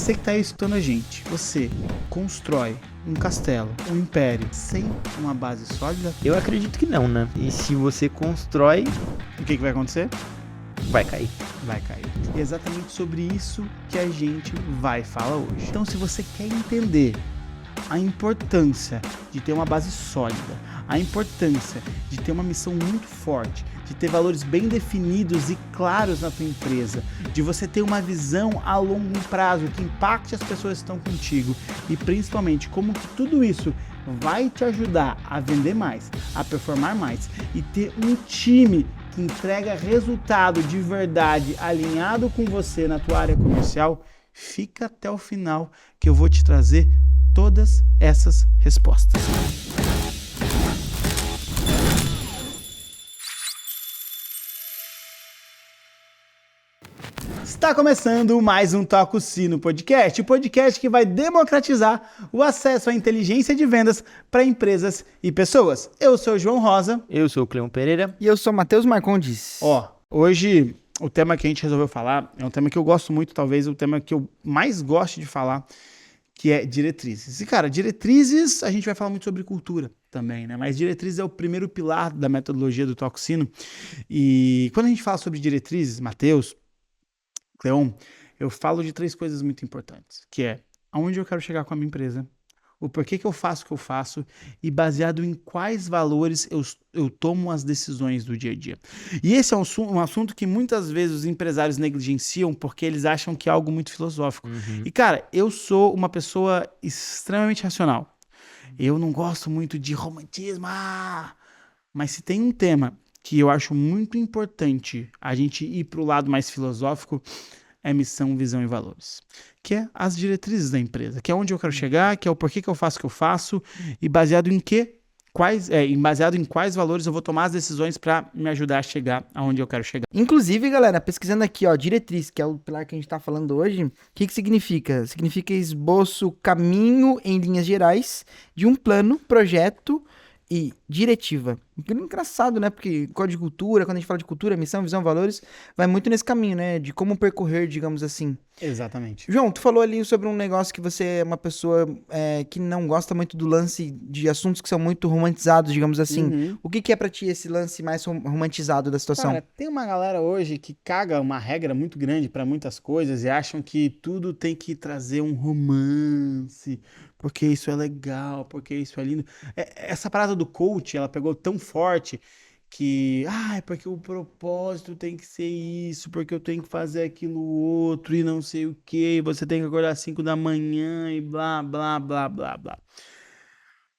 Você que está aí escutando a gente, você constrói um castelo, um império, sem uma base sólida? Eu acredito que não, né? E se você constrói, O que vai acontecer? vai cair. Vai cair. E é exatamente sobre isso que a gente vai falar hoje. Então, se você quer entender a importância de ter uma base sólida, a importância de ter uma missão muito forte, de ter valores bem definidos e claros na tua empresa, de você ter uma visão a longo prazo que impacte as pessoas que estão contigo e principalmente como que tudo isso vai te ajudar a vender mais, a performar mais e ter um time que entrega resultado de verdade alinhado com você na tua área comercial, fica até o final que eu vou te trazer todas essas respostas. Está começando mais um Toca o Sino Podcast, o podcast que vai democratizar o acesso à inteligência de vendas para empresas e pessoas. Eu sou o João Rosa. Eu sou o Cleon Pereira. E eu sou o Matheus Marcondes. Hoje o tema que a gente resolveu falar é um tema que eu gosto muito, talvez o tema que eu mais gosto de falar, que é diretrizes. E, cara, diretrizes, a gente vai falar muito sobre cultura também, né? Mas diretrizes é o primeiro pilar da metodologia do Toca o Sino. E quando a gente fala sobre diretrizes, Matheus, Cleon, eu falo de 3 coisas muito importantes, que é aonde eu quero chegar com a minha empresa, o porquê que eu faço o que eu faço e baseado em quais valores eu tomo as decisões do dia a dia. E esse é um assunto que muitas vezes os empresários negligenciam porque eles acham que é algo muito filosófico. E, cara, eu sou uma pessoa extremamente racional. Eu não gosto muito de romantismo, mas se tem um tema que eu acho muito importante a gente ir para o lado mais filosófico, é missão, visão e valores. Que é as diretrizes da empresa, que é onde eu quero chegar, que é o porquê que eu faço o que eu faço, e baseado em baseado em quais valores eu vou tomar as decisões para me ajudar a chegar aonde eu quero chegar. Inclusive, galera, pesquisando aqui, ó, diretriz, que é o pilar que a gente tá falando hoje, o que significa? Significa esboço, caminho em linhas gerais de um plano, projeto e diretiva. Engraçado, né? Porque código de cultura, quando a gente fala de cultura, missão, visão, valores, vai muito nesse caminho, né? De como percorrer, digamos assim. Exatamente. João, tu falou ali sobre um negócio que você é uma pessoa que não gosta muito do lance de assuntos que são muito romantizados, digamos assim. O que é pra ti esse lance mais romantizado da situação? Cara, tem uma galera hoje que caga uma regra muito grande para muitas coisas e acham que tudo tem que trazer um romance, porque isso é legal, porque isso é lindo. Essa parada do coach, ela pegou tão forte que, é porque o propósito tem que ser isso, porque eu tenho que fazer aquilo outro e não sei o que, você tem que acordar às 5 da manhã e blá, blá, blá, blá, blá.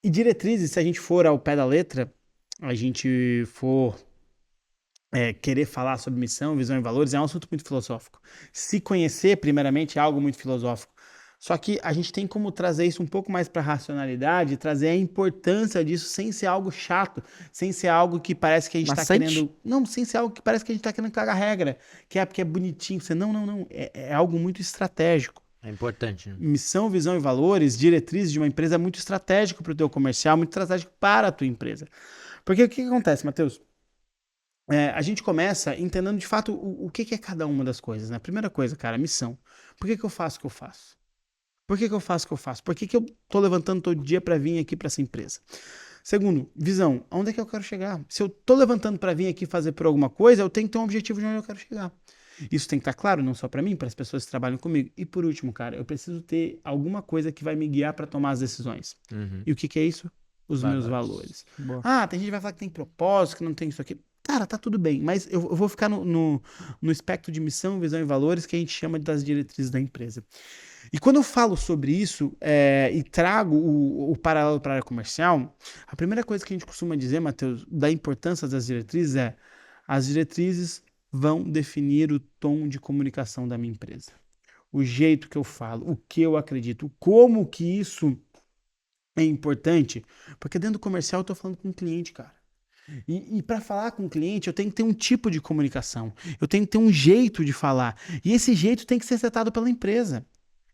E diretrizes, se a gente for ao pé da letra, a gente for querer falar sobre missão, visão e valores, é um assunto muito filosófico. Se conhecer, primeiramente, é algo muito filosófico. Só que a gente tem como trazer isso um pouco mais para a racionalidade, trazer a importância disso sem ser algo chato, sem ser algo que parece que a gente está querendo... Não, sem ser algo que parece que a gente está querendo cagar regra, que é porque é bonitinho. Não. É algo muito estratégico. É importante, né? Missão, visão e valores, diretrizes de uma empresa é muito estratégico para o teu comercial, muito estratégico para a tua empresa. Porque o que acontece, Matheus? A gente começa entendendo de fato o que é cada uma das coisas, né? Primeira coisa, cara, missão. Por que eu faço o que eu faço? Por que eu faço o que eu faço? Por que eu tô levantando todo dia para vir aqui para essa empresa? Segundo, visão. Aonde é que eu quero chegar? Se eu tô levantando para vir aqui fazer por alguma coisa, eu tenho que ter um objetivo de onde eu quero chegar. Isso tem que estar claro, não só para mim, para as pessoas que trabalham comigo. E por último, cara, eu preciso ter alguma coisa que vai me guiar para tomar as decisões. E o que é isso? Os meus valores. Tem gente que vai falar que tem propósito, que não tem isso aqui. Cara, tá tudo bem, mas eu vou ficar no espectro de missão, visão e valores que a gente chama das diretrizes da empresa. E quando eu falo sobre isso e trago o paralelo para a área comercial, a primeira coisa que a gente costuma dizer, Matheus, da importância das diretrizes é as diretrizes vão definir o tom de comunicação da minha empresa. O jeito que eu falo, o que eu acredito, como que isso é importante, porque dentro do comercial eu estou falando com o cliente, cara. E para falar com o cliente, eu tenho que ter um tipo de comunicação, eu tenho que ter um jeito de falar, e esse jeito tem que ser setado pela empresa.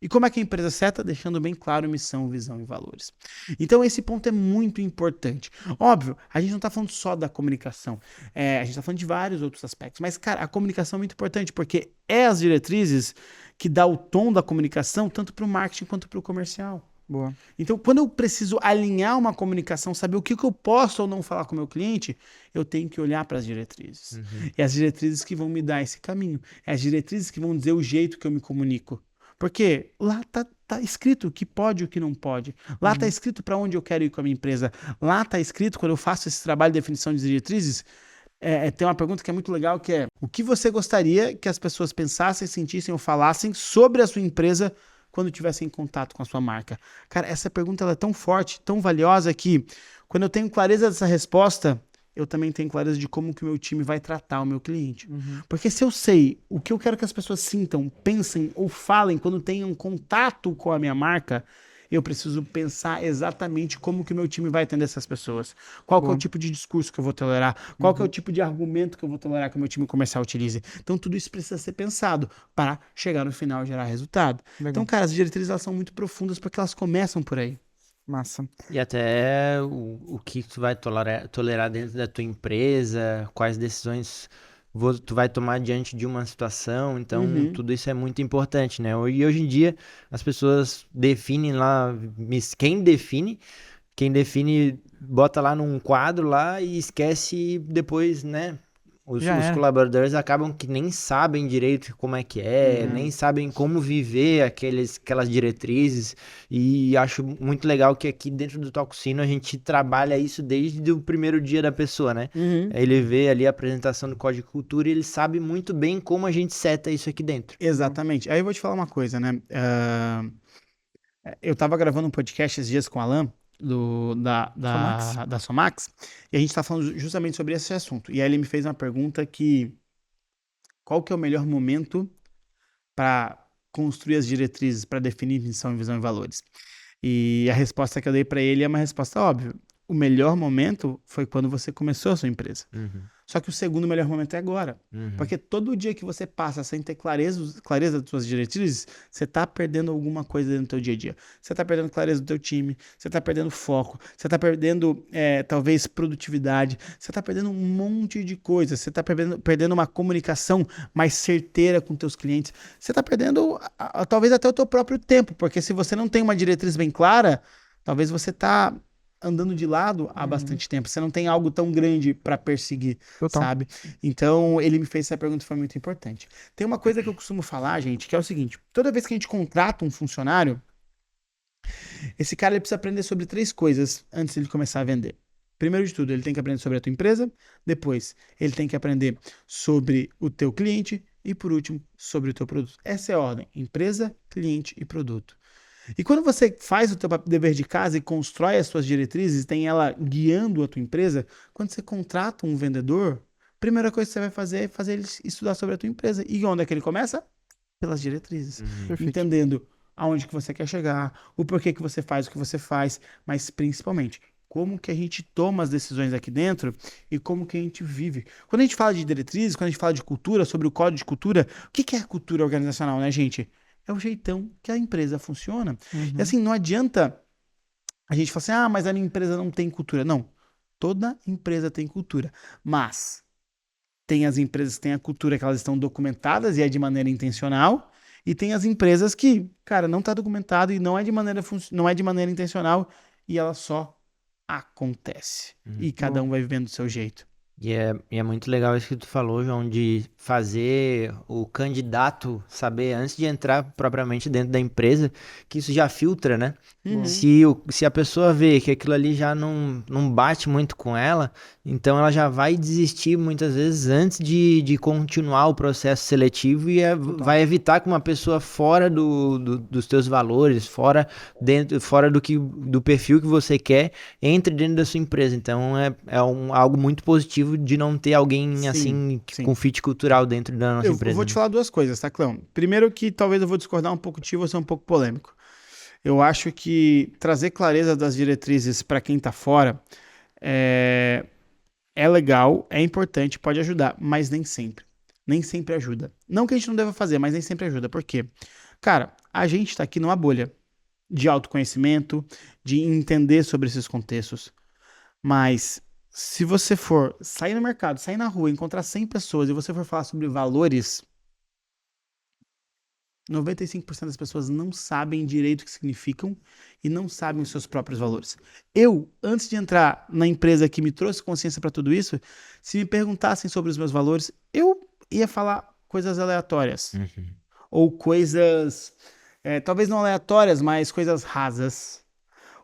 E como é que a empresa seta? Deixando bem claro missão, visão e valores. Então esse ponto é muito importante. Óbvio, a gente não está falando só da comunicação, a gente está falando de vários outros aspectos. Mas, cara, a comunicação é muito importante, porque é as diretrizes que dá o tom da comunicação, tanto para o marketing quanto para o comercial. Boa. Então, quando eu preciso alinhar uma comunicação, saber o que eu posso ou não falar com o meu cliente, eu tenho que olhar para as diretrizes. É as diretrizes que vão me dar esse caminho. É as diretrizes que vão dizer o jeito que eu me comunico. Porque lá tá escrito o que pode e o que não pode. Lá tá escrito para onde eu quero ir com a minha empresa. Lá tá escrito, quando eu faço esse trabalho de definição de diretrizes, tem uma pergunta que é muito legal, que é: o que você gostaria que as pessoas pensassem, sentissem ou falassem sobre a sua empresa quando tivessem em contato com a sua marca? Cara, essa pergunta ela é tão forte, tão valiosa, que quando eu tenho clareza dessa resposta, eu também tenho clareza de como que o meu time vai tratar o meu cliente. Porque se eu sei o que eu quero que as pessoas sintam, pensem ou falem quando tenham contato com a minha marca, eu preciso pensar exatamente como que o meu time vai atender essas pessoas. Qual que é o tipo de discurso que eu vou tolerar? Qual que é o tipo de argumento que eu vou tolerar que o meu time comercial utilize? Então tudo isso precisa ser pensado para chegar no final e gerar resultado. Legal. Então, cara, as diretrizes elas são muito profundas porque elas começam por aí. Massa. E até o que tu vai tolerar dentro da tua empresa, quais decisões tu vai tomar diante de uma situação. Então, tudo isso é muito importante, né? E hoje em dia, as pessoas definem lá, quem define bota lá num quadro lá e esquece depois, né? Os colaboradores acabam que nem sabem direito como é que nem sabem como viver aquelas diretrizes, e acho muito legal que aqui dentro do Talksino a gente trabalha isso desde o primeiro dia da pessoa, né? Ele vê ali a apresentação do Código de Cultura e ele sabe muito bem como a gente seta isso aqui dentro. Exatamente. Aí eu vou te falar uma coisa, né? Eu tava gravando um podcast esses dias com o Alan, da Somax, e a gente tá falando justamente sobre esse assunto. E aí ele me fez uma pergunta qual que é o melhor momento para construir as diretrizes, para definir missão, visão e valores? E a resposta que eu dei para ele é uma resposta óbvia. O melhor momento foi quando você começou a sua empresa. Só que o segundo melhor momento é agora. Porque todo dia que você passa sem ter clareza das suas diretrizes, você está perdendo alguma coisa dentro do teu dia a dia. Você está perdendo clareza do teu time, você está perdendo foco, você está perdendo, talvez, produtividade, você está perdendo um monte de coisas, você está perdendo uma comunicação mais certeira com teus clientes, você está perdendo, talvez, até o teu próprio tempo, porque se você não tem uma diretriz bem clara, talvez você está andando de lado há bastante tempo. Você não tem algo tão grande para perseguir, sabe? Então, ele me fez essa pergunta, foi muito importante. Tem uma coisa que eu costumo falar, gente, que é o seguinte: toda vez que a gente contrata um funcionário, esse cara ele precisa aprender sobre 3 coisas antes de ele começar a vender. Primeiro de tudo, ele tem que aprender sobre a tua empresa. Depois, ele tem que aprender sobre o teu cliente. E, por último, sobre o teu produto. Essa é a ordem: empresa, cliente e produto. E quando você faz o teu dever de casa e constrói as suas diretrizes, tem ela guiando a tua empresa, quando você contrata um vendedor, a primeira coisa que você vai fazer é fazer ele estudar sobre a tua empresa. E onde é que ele começa? Pelas diretrizes. Entendendo aonde que você quer chegar, o porquê que você faz o que você faz, mas principalmente, como que a gente toma as decisões aqui dentro e como que a gente vive. Quando a gente fala de diretrizes, quando a gente fala de cultura, sobre o código de cultura, o que é a cultura organizacional, né, gente? É o jeitão que a empresa funciona. E assim, não adianta a gente falar assim: mas a minha empresa não tem cultura. Não, toda empresa tem cultura. Mas tem as empresas que têm a cultura que elas estão documentadas e é de maneira intencional. E tem as empresas que, cara, não está documentado e não é de maneira intencional e ela só acontece. E cada um vai vivendo do seu jeito. E é muito legal isso que tu falou, João, de fazer o candidato saber antes de entrar propriamente dentro da empresa, que isso já filtra, né? Se a pessoa vê que aquilo ali já não bate muito com ela, então ela já vai desistir muitas vezes antes de continuar o processo seletivo e vai evitar que uma pessoa fora dos teus valores, fora do perfil que você quer, entre dentro da sua empresa. Então é algo muito positivo de não ter alguém assim com fit cultural dentro da nossa empresa. Eu vou te falar 2 coisas, tá, Clão? Primeiro que talvez eu vou discordar um pouco de ti, vou ser um pouco polêmico. Eu acho que trazer clareza das diretrizes para quem tá fora é legal, é importante, pode ajudar, mas nem sempre. Nem sempre ajuda. Não que a gente não deva fazer, mas nem sempre ajuda. Por quê? Cara, a gente está aqui numa bolha de autoconhecimento, de entender sobre esses contextos. Mas se você for sair no mercado, sair na rua, encontrar 100 pessoas e você for falar sobre valores, 95% das pessoas não sabem direito o que significam e não sabem os seus próprios valores. Eu, antes de entrar na empresa que me trouxe consciência para tudo isso, se me perguntassem sobre os meus valores, eu ia falar coisas aleatórias. Ou coisas, talvez não aleatórias, mas coisas rasas.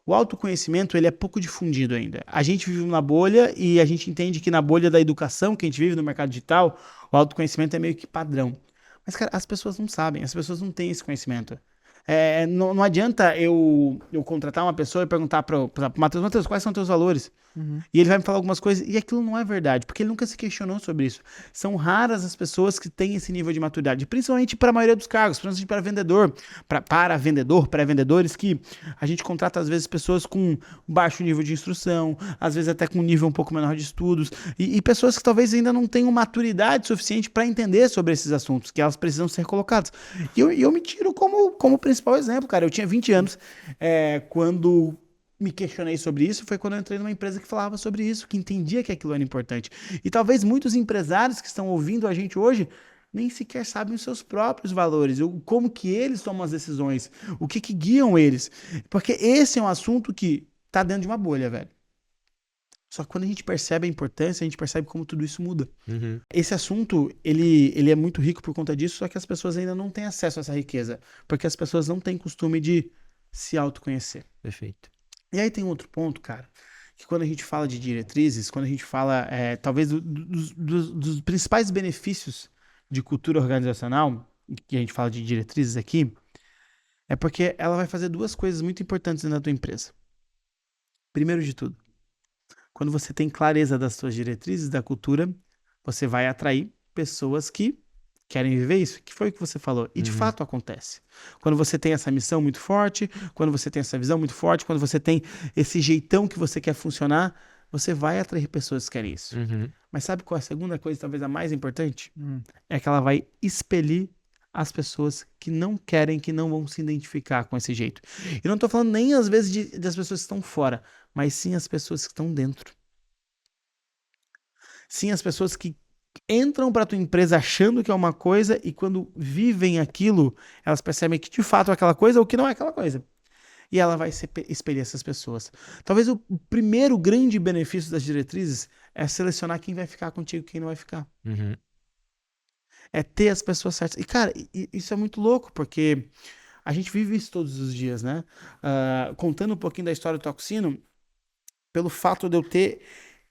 O autoconhecimento, ele é pouco difundido ainda. A gente vive numa bolha e a gente entende que na bolha da educação que a gente vive no mercado digital, o autoconhecimento é meio que padrão. Mas, cara, as pessoas não sabem, as pessoas não têm esse conhecimento. Não adianta eu contratar uma pessoa e perguntar para o Matheus, quais são os teus valores? E ele vai me falar algumas coisas, e aquilo não é verdade, porque ele nunca se questionou sobre isso. São raras as pessoas que têm esse nível de maturidade, principalmente para a maioria dos cargos, principalmente para vendedor, para vendedores, que a gente contrata às vezes pessoas com baixo nível de instrução, às vezes até com um nível um pouco menor de estudos, e pessoas que talvez ainda não tenham maturidade suficiente para entender sobre esses assuntos, que elas precisam ser colocadas. E eu me tiro como principal exemplo, cara. Eu tinha 20 anos quando me questionei sobre isso, foi quando eu entrei numa empresa que falava sobre isso, que entendia que aquilo era importante. E talvez muitos empresários que estão ouvindo a gente hoje nem sequer sabem os seus próprios valores, como que eles tomam as decisões, o que guiam eles. Porque esse é um assunto que tá dentro de uma bolha, velho. Só que quando a gente percebe a importância, a gente percebe como tudo isso muda. Esse assunto, ele é muito rico por conta disso, só que as pessoas ainda não têm acesso a essa riqueza, porque as pessoas não têm costume de se autoconhecer. Perfeito. E aí tem um outro ponto, cara, que quando a gente fala de diretrizes, quando a gente fala, talvez, dos principais benefícios de cultura organizacional, que a gente fala de diretrizes aqui, é porque ela vai fazer duas coisas muito importantes na tua empresa. Primeiro de tudo, quando você tem clareza das suas diretrizes, da cultura, você vai atrair pessoas que querem viver isso, que foi o que você falou. E de fato acontece. Quando você tem essa missão muito forte, quando você tem essa visão muito forte, quando você tem esse jeitão que você quer funcionar, você vai atrair pessoas que querem isso. Mas sabe qual é a segunda coisa, talvez a mais importante? É que ela vai expelir as pessoas que não querem, que não vão se identificar com esse jeito. E não estou falando nem às vezes das pessoas que estão fora, mas sim as pessoas que estão dentro. Sim, as pessoas que entram para tua empresa achando que é uma coisa e quando vivem aquilo, elas percebem que de fato é aquela coisa ou que não é aquela coisa. E ela vai espelhar essas pessoas. Talvez o primeiro grande benefício das diretrizes é selecionar quem vai ficar contigo e quem não vai ficar. É ter as pessoas certas. E, cara, isso é muito louco, porque a gente vive isso todos os dias, né? Contando um pouquinho da história do Toxino, pelo fato de eu ter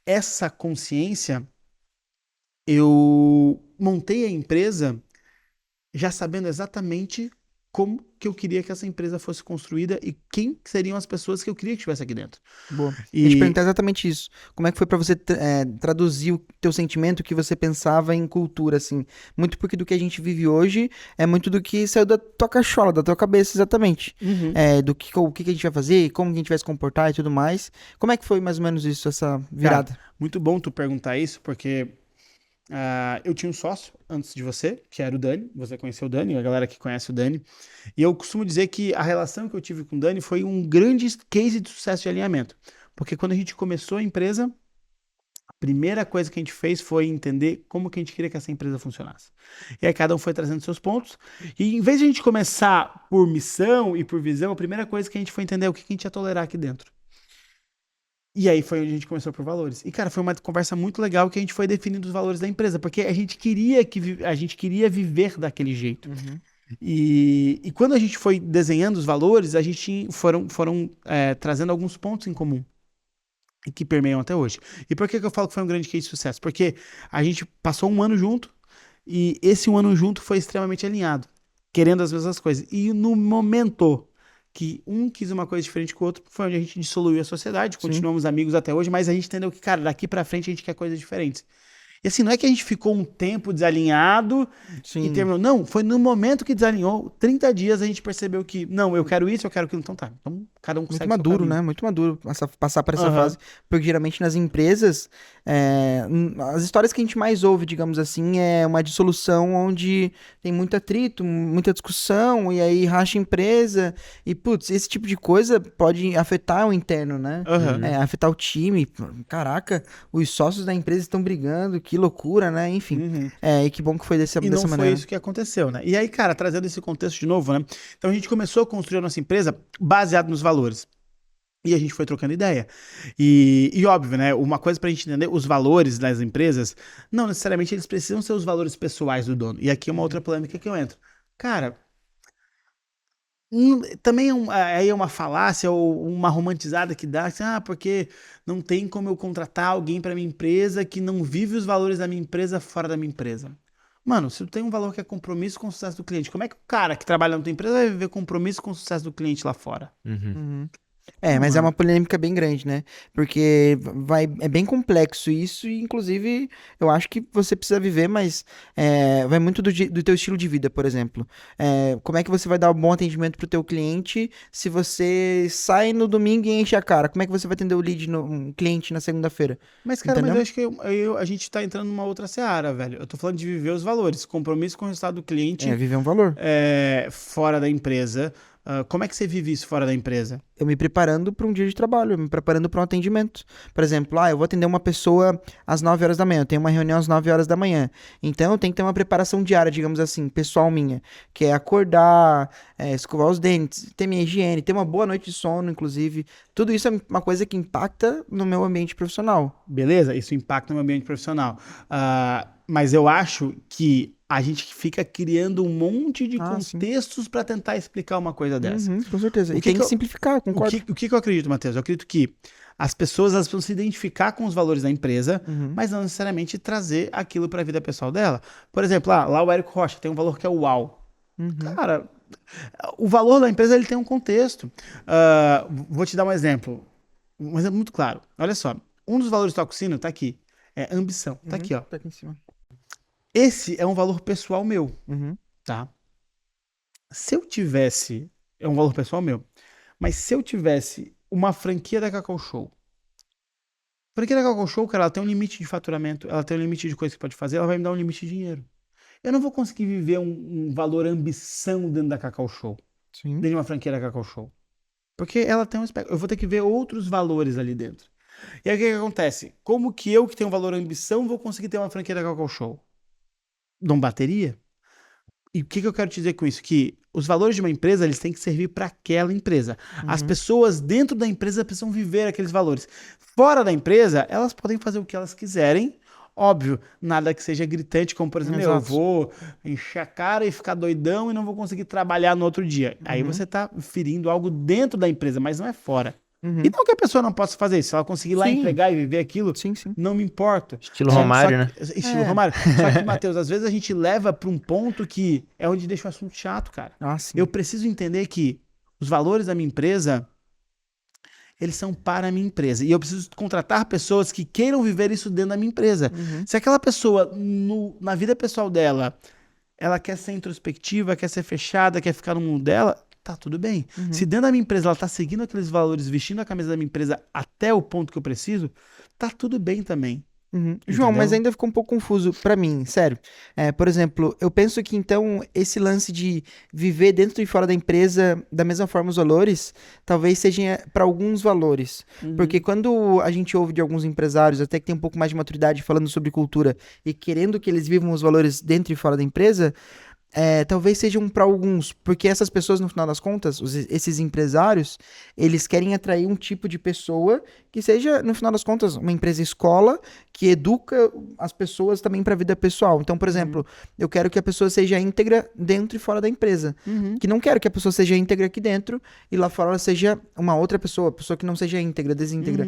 essa consciência, eu montei a empresa já sabendo exatamente como que eu queria que essa empresa fosse construída e quem seriam as pessoas que eu queria que estivesse aqui dentro. Boa. E eu te perguntar exatamente isso. Como é que foi pra você traduzir o teu sentimento, o que você pensava em cultura, assim? Muito porque do que a gente vive hoje é muito do que saiu da tua cachola, da tua cabeça, exatamente. O que a gente vai fazer, como que a gente vai se comportar e tudo mais. Como é que foi mais ou menos isso, essa virada? Cara, muito bom tu perguntar isso, porque eu tinha um sócio antes de você, que era o Dani. Você conheceu o Dani, a galera que conhece o Dani. E eu costumo dizer que a relação que eu tive com o Dani foi um grande case de sucesso de alinhamento. Porque quando a gente começou a empresa, a primeira coisa que a gente fez foi entender como que a gente queria que essa empresa funcionasse. E aí cada um foi trazendo seus pontos. E em vez de a gente começar por missão e por visão, a primeira coisa que a gente foi entender é o que a gente ia tolerar aqui dentro. E aí foi onde a gente começou por valores. E, cara, foi uma conversa muito legal que a gente foi definindo os valores da empresa, porque a gente queria viver daquele jeito. E quando a gente foi desenhando os valores, a gente foram trazendo alguns pontos em comum e que permeiam até hoje. E por que eu falo que foi um grande case de sucesso? Porque a gente passou um ano junto e esse um ano junto foi extremamente alinhado, querendo as mesmas coisas. E no momento que um quis uma coisa diferente que o outro, foi onde a gente dissoluiu a sociedade, continuamos amigos até hoje, mas a gente entendeu que, cara, daqui pra frente a gente quer coisas diferentes. E assim, não é que a gente ficou um tempo desalinhado e terminou. Não, foi no momento que desalinhou, 30 dias a gente percebeu que, não, eu quero isso, eu quero aquilo, então tá. Então, Cada um Muito segue maduro, seu caminho. né? Muito maduro passar por essa Aham. fase. Porque geralmente nas empresas, as histórias que a gente mais ouve, digamos assim, é uma dissolução onde tem muito atrito, muita discussão, e aí racha a empresa. E, putz, esse tipo de coisa pode afetar o interno, né? Aham. Afetar o time. Caraca, os sócios da empresa estão brigando, que loucura, né? Enfim. Uhum. E que bom que foi dessa E não foi maneira. isso que aconteceu, né? E aí, cara, trazendo esse contexto de novo, né? Então a gente começou a construir a nossa empresa baseado nos valores. E a gente foi trocando ideia. E óbvio, né? Uma coisa pra gente entender, os valores das empresas, não necessariamente eles precisam ser os valores pessoais do dono. E aqui é uma outra polêmica que eu entro. Cara, também aí é uma falácia ou uma romantizada que dá, assim, porque não tem como eu contratar alguém para minha empresa que não vive os valores da minha empresa fora da minha empresa. Mano, se tu tem um valor que é compromisso com o sucesso do cliente, como é que o cara que trabalha na tua empresa vai viver compromisso com o sucesso do cliente lá fora? Uhum. Mas é Mano. uma polêmica bem grande, né? Porque é bem complexo isso e, inclusive, eu acho que você precisa viver, mas vai muito do teu estilo de vida, por exemplo. Como é que você vai dar um bom atendimento pro teu cliente se você sai no domingo e enche a cara? Como é que você vai atender um cliente na segunda-feira? Mas, cara, mas Entendeu? eu acho que a gente tá entrando numa outra seara, velho. Eu tô falando de viver os valores, compromisso com o resultado do cliente Viver um valor. fora da empresa. Como é que você vive isso fora da empresa? Eu me preparando para um dia de trabalho, eu me preparando para um atendimento. Por exemplo, eu vou atender uma pessoa às 9 horas da manhã, eu tenho uma reunião às 9 horas da manhã. Então, eu tenho que ter uma preparação diária, digamos assim, pessoal minha, que é acordar, escovar os dentes, ter minha higiene, ter uma boa noite de sono, inclusive. Tudo isso é uma coisa que impacta no meu ambiente profissional. Beleza? Isso impacta no ambiente profissional. Mas eu acho que a gente fica criando um monte de Sim. contextos para tentar explicar uma coisa dessa. Com certeza. O E que tem que que eu- simplificar, concordo. O que eu acredito, Matheus? Eu acredito que as pessoas elas precisam se identificar com os valores da empresa, mas não necessariamente trazer aquilo para a vida pessoal dela. Por exemplo, lá o Érico Rocha tem um valor que é o UAU. Cara, o valor da empresa ele tem um contexto. Vou te dar um exemplo muito claro. Olha só, um dos valores do Toxino tá aqui, é ambição. Tá aqui, ó. Tá aqui em cima. Esse é um valor pessoal meu, Uhum. tá? Se eu tivesse, é um valor pessoal meu, mas se eu tivesse uma franquia da Cacau Show, a franquia da Cacau Show, cara, ela tem um limite de faturamento, ela tem um limite de coisa que pode fazer, ela vai me dar um limite de dinheiro. Eu não vou conseguir viver um valor ambição dentro da Cacau Show, Sim. dentro de uma franquia da Cacau Show. Porque ela tem um espectro. Eu vou ter que ver outros valores ali dentro. E aí o que acontece? Como que eu, que tenho um valor ambição, vou conseguir ter uma franquia da Cacau Show? Não bateria? E o que eu quero te dizer com isso? Que os valores de uma empresa, eles têm que servir para aquela empresa. As pessoas dentro da empresa precisam viver aqueles valores. Fora da empresa, elas podem fazer o que elas quiserem. Óbvio, nada que seja gritante, como por exemplo, eu Exato. vou encher a cara e ficar doidão e não vou conseguir trabalhar no outro dia. Aí você tá ferindo algo dentro da empresa, mas não é fora. E não que a pessoa não possa fazer isso. Se ela conseguir ir lá Sim. entregar e viver aquilo, Sim, sim. não me importa. Estilo Romário, né? Estilo Romário. Só que, Matheus, às vezes a gente leva para um ponto que é onde deixa o assunto chato, cara. Sim. Eu preciso entender que os valores da minha empresa, eles são para a minha empresa. E eu preciso contratar pessoas que queiram viver isso dentro da minha empresa. Se aquela pessoa, na vida pessoal dela, ela quer ser introspectiva, quer ser fechada, quer ficar no mundo dela, tá tudo bem. Se dentro da minha empresa ela tá seguindo aqueles valores, vestindo a camisa da minha empresa até o ponto que eu preciso, tá tudo bem também. João, mas Entendeu? ainda ficou um pouco confuso pra mim, sério. Por exemplo, eu penso que então esse lance de viver dentro e fora da empresa da mesma forma os valores, talvez seja para alguns valores. Porque quando a gente ouve de alguns empresários, até que tem um pouco mais de maturidade falando sobre cultura e querendo que eles vivam os valores dentro e fora da empresa, talvez sejam para alguns, porque essas pessoas, no final das contas, esses empresários, eles querem atrair um tipo de pessoa que seja, no final das contas, uma empresa escola que educa as pessoas também para a vida pessoal. Então, por exemplo, eu quero que a pessoa seja íntegra dentro e fora da empresa. Que não quero que a pessoa seja íntegra aqui dentro e lá fora ela seja uma outra pessoa que não seja íntegra, desíntegra.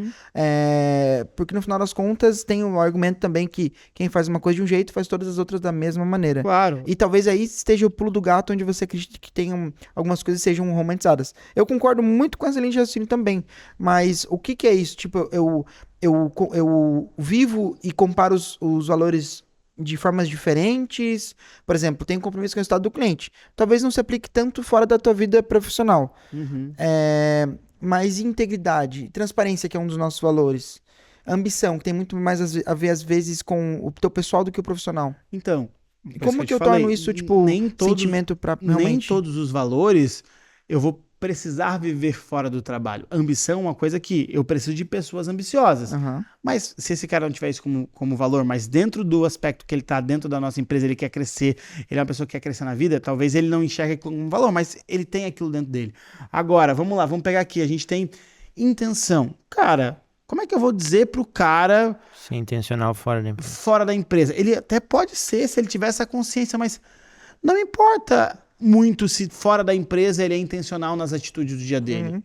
Porque no final das contas tem o argumento também que quem faz uma coisa de um jeito faz todas as outras da mesma maneira. Claro. E talvez aí esteja o pulo do gato onde você acredita que tenham algumas coisas sejam romantizadas. Eu concordo muito com essa linha de raciocínio também, mas o que é isso? Tipo, eu vivo e comparo os valores de formas diferentes. Por exemplo, tem um compromisso com o resultado do cliente. Talvez não se aplique tanto fora da tua vida profissional. Mas integridade, transparência, que é um dos nossos valores. Ambição, que tem muito mais a ver, às vezes, com o teu pessoal do que o profissional. Então, E por como eu que te eu torno falei, isso, tipo, nem todos, sentimento pra nem realmente... todos os valores eu vou precisar viver fora do trabalho. Ambição é uma coisa que eu preciso de pessoas ambiciosas. Aham. Mas se esse cara não tiver isso como valor, mas dentro do aspecto que ele está dentro da nossa empresa, ele quer crescer, ele é uma pessoa que quer crescer na vida, talvez ele não enxergue como um valor, mas ele tem aquilo dentro dele. Agora, vamos lá, vamos pegar aqui, a gente tem intenção. Cara, como é que eu vou dizer pro cara Ser intencional fora da empresa. fora da empresa? Ele até pode ser, se ele tiver essa consciência, mas não importa muito se fora da empresa ele é intencional nas atitudes do dia dele. Uhum.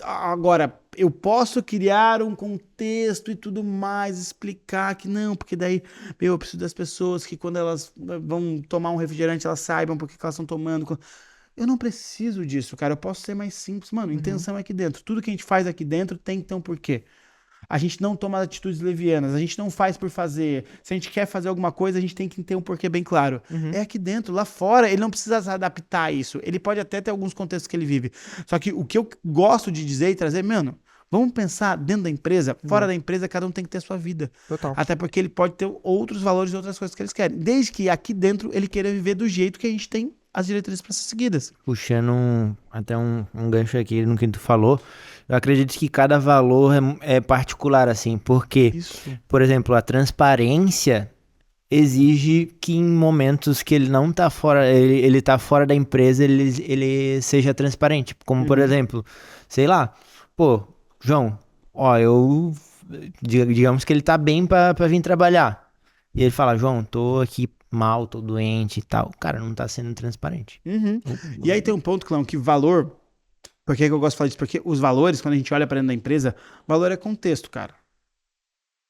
Agora, eu posso criar um contexto e tudo mais, explicar que não, porque daí, eu preciso das pessoas que quando elas vão tomar um refrigerante, elas saibam por que elas estão tomando. Eu não preciso disso, cara. Eu posso ser mais simples. Mano, intenção é aqui dentro. Tudo que a gente faz aqui dentro tem que ter um porquê. A gente não toma atitudes levianas, a gente não faz por fazer. Se a gente quer fazer alguma coisa, a gente tem que ter um porquê bem claro. É aqui dentro, lá fora, ele não precisa se adaptar a isso. Ele pode até ter alguns contextos que ele vive. Só que o que eu gosto de dizer e trazer, mano, vamos pensar dentro da empresa, fora da empresa, cada um tem que ter a sua vida. Total. Até porque ele pode ter outros valores e outras coisas que eles querem. Desde que aqui dentro ele queira viver do jeito que a gente tem as diretrizes para ser seguidas. Puxando até um gancho aqui no que tu falou, eu acredito que cada valor é particular, assim, porque, Isso. por exemplo, a transparência exige que em momentos que ele não tá fora, ele tá fora da empresa, ele seja transparente. Como, por exemplo, sei lá, pô, João, ó, digamos que ele tá bem pra vir trabalhar. E ele fala, João, tô aqui mal, tô doente e tal. O cara não tá sendo transparente. E aí tem um ponto, Clão, que valor. Por que eu gosto de falar disso? Porque os valores, quando a gente olha para dentro da empresa, valor é contexto, cara.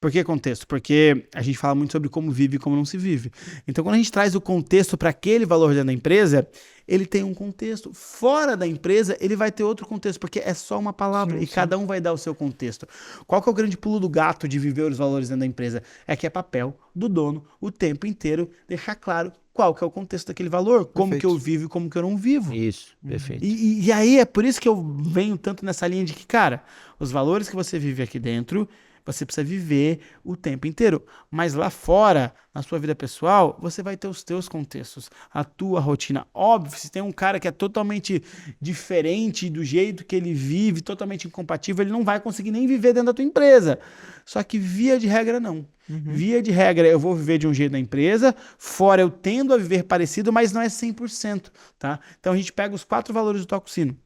Por que contexto? Porque a gente fala muito sobre como vive e como não se vive. Então, quando a gente traz o contexto para aquele valor dentro da empresa, ele tem um contexto. Fora da empresa, ele vai ter outro contexto, porque é só uma palavra e cada um vai dar o seu contexto. Qual que é o grande pulo do gato de viver os valores dentro da empresa? É que é papel do dono o tempo inteiro deixar claro qual que é o contexto daquele valor, como que eu vivo e como que eu não vivo. Isso, perfeito. E aí é por isso que eu venho tanto nessa linha de que, cara, os valores que você vive aqui dentro, você precisa viver o tempo inteiro. Mas lá fora, na sua vida pessoal, você vai ter os teus contextos, a tua rotina. Óbvio, se tem um cara que é totalmente diferente do jeito que ele vive, totalmente incompatível, ele não vai conseguir nem viver dentro da tua empresa. Só que via de regra, não. Via de regra, eu vou viver de um jeito na empresa, fora eu tendo a viver parecido, mas não é 100%, tá? Então a gente pega os 4 valores do Toca o Sino.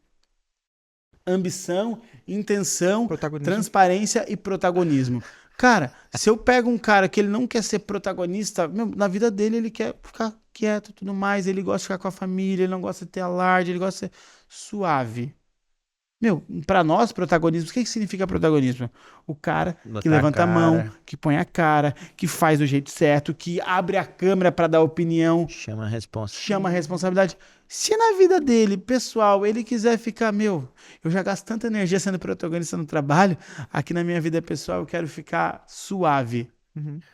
Ambição, intenção, transparência e protagonismo. Cara, se eu pego um cara que ele não quer ser protagonista, na vida dele ele quer ficar quieto e tudo mais, ele gosta de ficar com a família, ele não gosta de ter alarde, ele gosta de ser suave. Pra nós, protagonismo, o que significa protagonismo? O cara que levanta a mão, que põe a cara, que faz do jeito certo, que abre a câmera pra dar opinião. Chama a responsa. Chama a responsabilidade. Se na vida dele, pessoal, ele quiser ficar, eu já gasto tanta energia sendo protagonista no trabalho, aqui na minha vida pessoal eu quero ficar suave.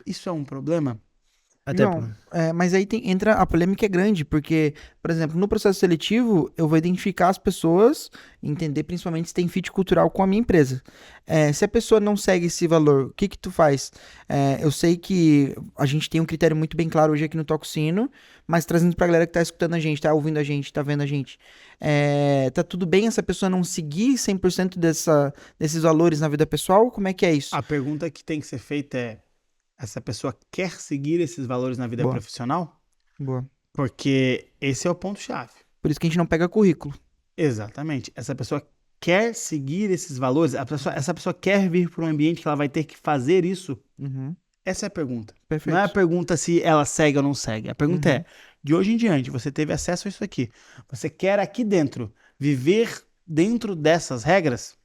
Isso é um problema? Até Não, mas aí entra a polêmica é grande, porque, por exemplo, no processo seletivo, eu vou identificar as pessoas, entender principalmente se tem fit cultural com a minha empresa. Se a pessoa não segue esse valor, o que tu faz? Eu sei que a gente tem um critério muito bem claro hoje aqui no Toca o Sino, mas trazendo pra galera que tá escutando a gente, tá ouvindo a gente, tá vendo a gente. Tá tudo bem essa pessoa não seguir 100% desses valores na vida pessoal? Como é que é isso? A pergunta que tem que ser feita é: essa pessoa quer seguir esses valores na vida profissional? Boa. Porque esse é o ponto-chave. Por isso que a gente não pega currículo. Exatamente. Essa pessoa quer seguir esses valores, essa pessoa quer vir para um ambiente que ela vai ter que fazer isso? Essa é a pergunta. Perfeito. Não é a pergunta se ela segue ou não segue. A pergunta é, de hoje em diante, você teve acesso a isso aqui. Você quer aqui dentro viver dentro dessas regras?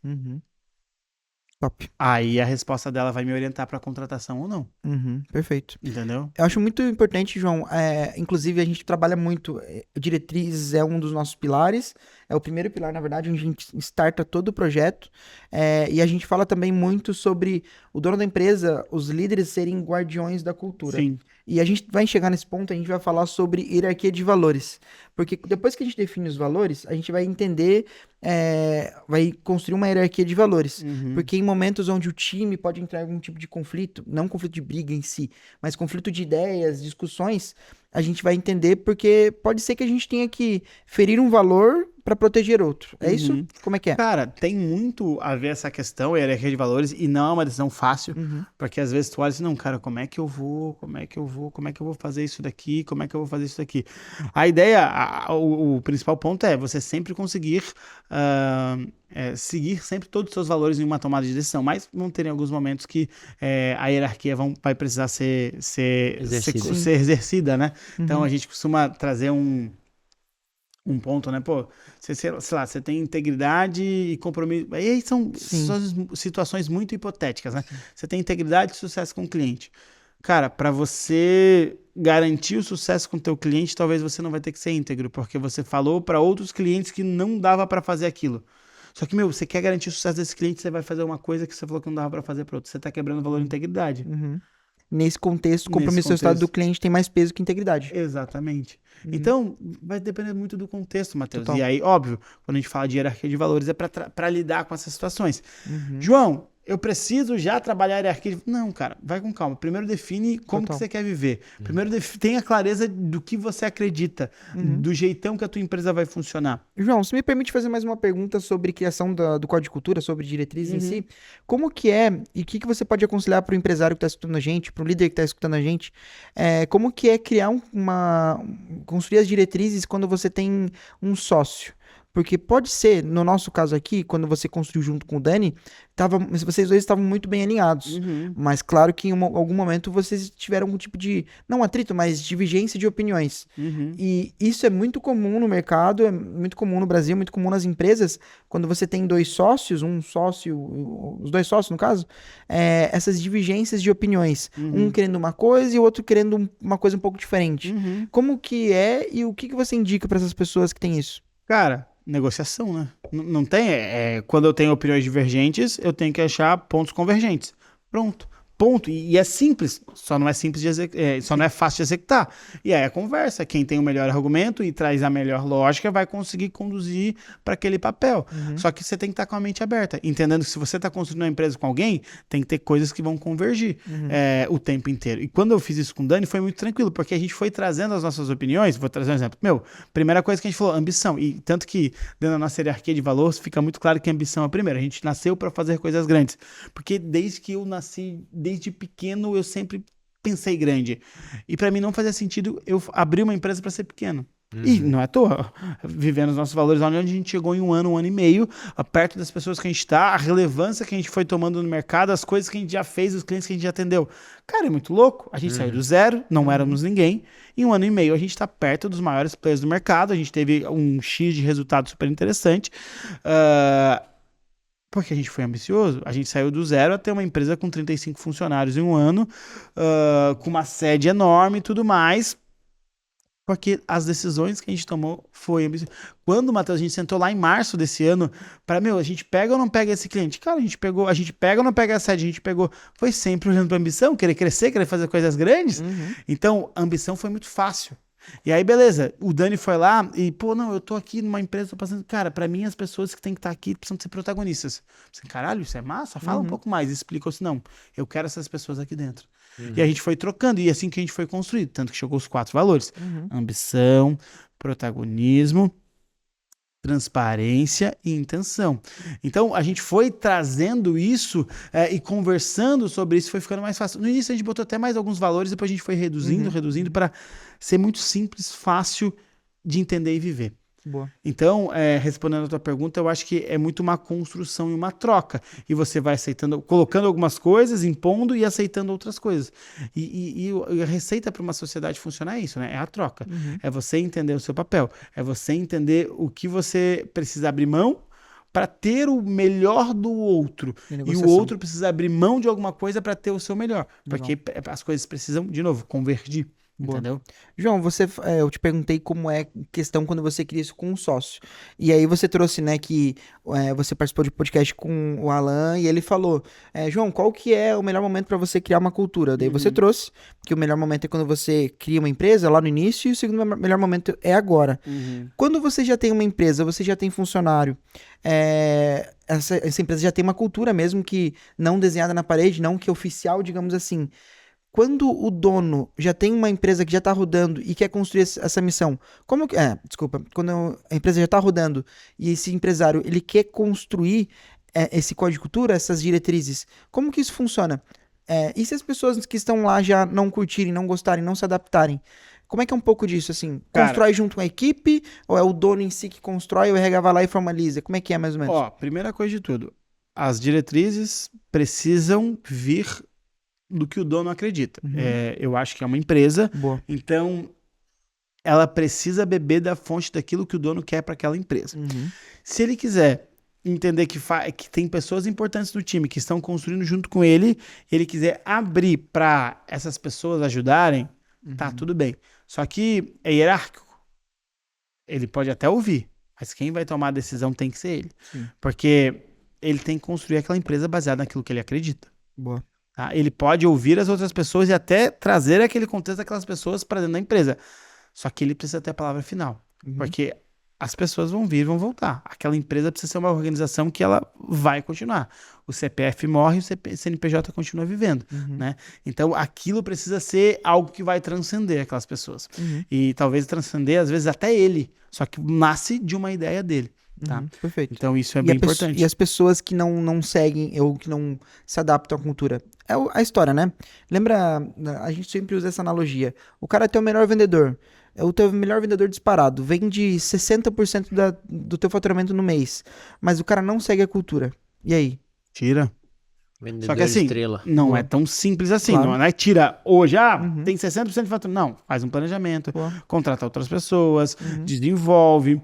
Top. Aí a resposta dela vai me orientar para contratação ou não. Perfeito. Entendeu? Eu acho muito importante, João, inclusive a gente trabalha muito, diretrizes é um dos nossos pilares, É o primeiro pilar, na verdade, onde a gente starta todo o projeto. E a gente fala também muito sobre o dono da empresa, os líderes serem guardiões da cultura. Sim. E a gente vai chegar nesse ponto, a gente vai falar sobre hierarquia de valores. Porque depois que a gente define os valores, a gente vai entender, vai construir uma hierarquia de valores. Uhum. Porque em momentos onde o time pode entrar em algum tipo de conflito, não conflito de briga em si, mas conflito de ideias, discussões, a gente vai entender porque pode ser que a gente tenha que ferir um valor para proteger outro. É isso? Uhum. Como é que é? Cara, tem muito a ver essa questão, hierarquia de valores, e não é uma decisão fácil, porque às vezes tu olha assim, não, cara, como é que eu vou fazer isso daqui, como é que eu vou fazer isso daqui? A ideia, o principal ponto é você sempre conseguir seguir sempre todos os seus valores em uma tomada de decisão, mas vão ter em alguns momentos que a hierarquia vai precisar ser exercida, né? Então a gente costuma trazer um ponto, né? Pô, sei lá, você tem integridade e compromisso. Aí são situações muito hipotéticas, né? Você tem integridade e sucesso com o cliente. Cara, para você garantir o sucesso com o teu cliente, talvez você não vai ter que ser íntegro, porque você falou para outros clientes que não dava para fazer aquilo. Só que, você quer garantir o sucesso desse cliente, você vai fazer uma coisa que você falou que não dava para fazer para outro. Você tá quebrando o valor de integridade. Nesse contexto, o compromisso do resultado do cliente tem mais peso que integridade. Exatamente. Então, vai depender muito do contexto, Matheus. Total. E aí, óbvio, quando a gente fala de hierarquia de valores, é para lidar com essas situações. João, eu preciso já trabalhar a hierarquia. Não, cara, vai com calma. Primeiro define como que você quer viver. Primeiro tenha clareza do que você acredita, do jeitão que a tua empresa vai funcionar. João, você me permite fazer mais uma pergunta sobre criação do Código de Cultura, sobre diretrizes em si? Como que é, e o que você pode aconselhar para o empresário que está escutando a gente, para o líder que está escutando a gente, como que é criar construir as diretrizes quando você tem um sócio? Porque pode ser, no nosso caso aqui, quando você construiu junto com o Dani, vocês dois estavam muito bem alinhados. Mas claro que em algum momento vocês tiveram algum tipo de, não atrito, mas divergência de opiniões. E isso é muito comum no mercado, é muito comum no Brasil, muito comum nas empresas, quando você tem dois sócios, os dois sócios no caso, essas divergências de opiniões. Um querendo uma coisa e o outro querendo uma coisa um pouco diferente. Como que é e o que você indica para essas pessoas que têm isso? Cara, negociação, né? Não tem. Quando eu tenho opiniões divergentes, eu tenho que achar pontos convergentes. Pronto. Ponto. E é simples, só não é simples só não é fácil de executar. E aí a conversa, quem tem o melhor argumento e traz a melhor lógica vai conseguir conduzir para aquele papel. Só que você tem que estar com a mente aberta, entendendo que se você está construindo uma empresa com alguém, tem que ter coisas que vão convergir o tempo inteiro. E quando eu fiz isso com o Dani, foi muito tranquilo, porque a gente foi trazendo as nossas opiniões. Vou trazer um exemplo. Primeira coisa que a gente falou, ambição. E tanto que dentro da nossa hierarquia de valores, fica muito claro que a ambição é a primeira. A gente nasceu para fazer coisas grandes. Porque desde que eu nasci, desde pequeno, eu sempre pensei grande. E para mim não fazia sentido eu abrir uma empresa para ser pequeno. E não é à toa, vivendo os nossos valores, onde a gente chegou em um ano e meio, perto das pessoas que a gente está, a relevância que a gente foi tomando no mercado, as coisas que a gente já fez, os clientes que a gente já atendeu. Cara, é muito louco. A gente saiu do zero, não éramos ninguém. Em um ano e meio, a gente está perto dos maiores players do mercado. A gente teve um X de resultado super interessante. Porque a gente foi ambicioso, a gente saiu do zero a ter uma empresa com 35 funcionários em um ano, com uma sede enorme e tudo mais, porque as decisões que a gente tomou foi ambicioso. Quando, Matheus, a gente sentou lá em março desse ano, a gente pega ou não pega esse cliente? Cara, a gente pega ou não pega a sede? A gente pegou, foi sempre olhando para ambição, querer crescer, querer fazer coisas grandes. Então, a ambição foi muito fácil. E aí, beleza, o Dani foi lá e, eu tô aqui numa empresa, tô passando. Cara, pra mim, as pessoas que têm que estar aqui precisam ser protagonistas. Assim, caralho, isso é massa? Fala um pouco mais. Explicou assim, não, eu quero essas pessoas aqui dentro. E a gente foi trocando, e assim que a gente foi construído, tanto que chegou os 4 valores: ambição, protagonismo, transparência e intenção. Então, a gente foi trazendo isso e conversando sobre isso, foi ficando mais fácil. No início, a gente botou até mais alguns valores, depois a gente foi reduzindo para ser muito simples, fácil de entender e viver. Boa. Então, respondendo a tua pergunta, eu acho que é muito uma construção e uma troca. E você vai aceitando, colocando algumas coisas, impondo e aceitando outras coisas. E a receita para uma sociedade funcionar é isso, né? É a troca. É você entender o seu papel. É você entender o que você precisa abrir mão para ter o melhor do outro. E o outro precisa abrir mão de alguma coisa para ter o seu melhor. Porque as coisas precisam, de novo, convergir. Boa. Entendeu? João, eu te perguntei como é questão quando você cria isso com um sócio. E aí você trouxe, né, que você participou de podcast com o Alan e ele falou, João, qual que é o melhor momento para você criar uma cultura? Daí você trouxe que o melhor momento é quando você cria uma empresa lá no início e o segundo melhor momento é agora. Quando você já tem uma empresa, você já tem funcionário, essa empresa já tem uma cultura mesmo que não desenhada na parede, não que oficial, digamos assim. Quando o dono já tem uma empresa que já está rodando e quer construir essa missão, quando a empresa já está rodando e esse empresário ele quer construir esse código de cultura, essas diretrizes, como que isso funciona? E se as pessoas que estão lá já não curtirem, não gostarem, não se adaptarem? Como é que é um pouco disso, assim? Cara, constrói junto com a equipe ou é o dono em si que constrói ou o RH vai lá e formaliza? Como é que é, mais ou menos? Ó, primeira coisa de tudo, as diretrizes precisam vir do que o dono acredita. Eu acho que é uma empresa, Boa. então ela precisa beber da fonte daquilo que o dono quer para aquela empresa. Se ele quiser entender que tem pessoas importantes no time que estão construindo junto com ele, ele quiser abrir para essas pessoas ajudarem, tá tudo bem. Só que é hierárquico. Ele pode até ouvir, mas quem vai tomar a decisão tem que ser ele. Sim. Porque ele tem que construir aquela empresa baseada naquilo que ele acredita. Boa. Tá? Ele pode ouvir as outras pessoas e até trazer aquele contexto daquelas pessoas para dentro da empresa. Só que ele precisa ter a palavra final. Porque as pessoas vão vir e vão voltar. Aquela empresa precisa ser uma organização que ela vai continuar. O CPF morre e o CNPJ continua vivendo. Né? Então aquilo precisa ser algo que vai transcender aquelas pessoas. E talvez transcender, às vezes, até ele. Só que nasce de uma ideia dele. Tá? Perfeito. Então isso é bem importante. E as pessoas que não seguem ou que não se adaptam à cultura. É a história, né? Lembra, a gente sempre usa essa analogia. O cara é teu melhor vendedor. É o teu melhor vendedor disparado. Vende 60% do teu faturamento no mês. Mas o cara não segue a cultura. E aí? Tira. Vendedor Só que assim, estrela. não é tão simples assim. Claro. Não é tira hoje, tem 60% de faturamento. Não, faz um planejamento, Boa. contrata outras pessoas, desenvolve.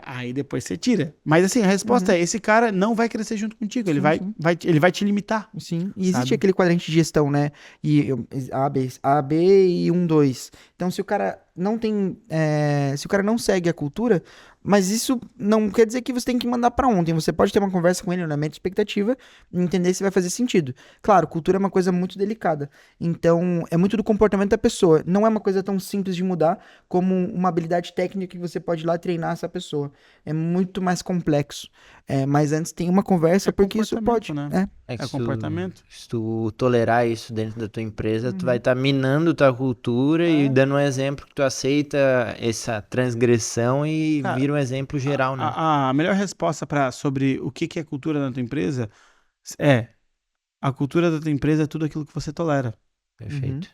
Aí depois você tira. Mas assim, a resposta é, esse cara não vai crescer junto contigo. Ele vai te limitar. Sim, e existe Sabe? aquele quadrante de gestão, né? A, B e 1, 2. Então, se o cara não tem. Se o cara não segue a cultura, mas isso não quer dizer que você tem que mandar pra ontem. Você pode ter uma conversa com ele na meta de expectativa e entender se vai fazer sentido. Claro, cultura é uma coisa muito delicada. Então, é muito do comportamento da pessoa. Não é uma coisa tão simples de mudar como uma habilidade técnica que você pode ir lá treinar essa pessoa. É muito mais complexo. Mas antes tem uma conversa, porque isso pode. Né? É que comportamento. Se tu tolerar isso dentro da tua empresa, tu vai estar minando tua cultura e dando um exemplo que tu aceita essa transgressão e vira um exemplo geral, né? A melhor resposta sobre o que é cultura da tua empresa a cultura da tua empresa é tudo aquilo que você tolera. Perfeito.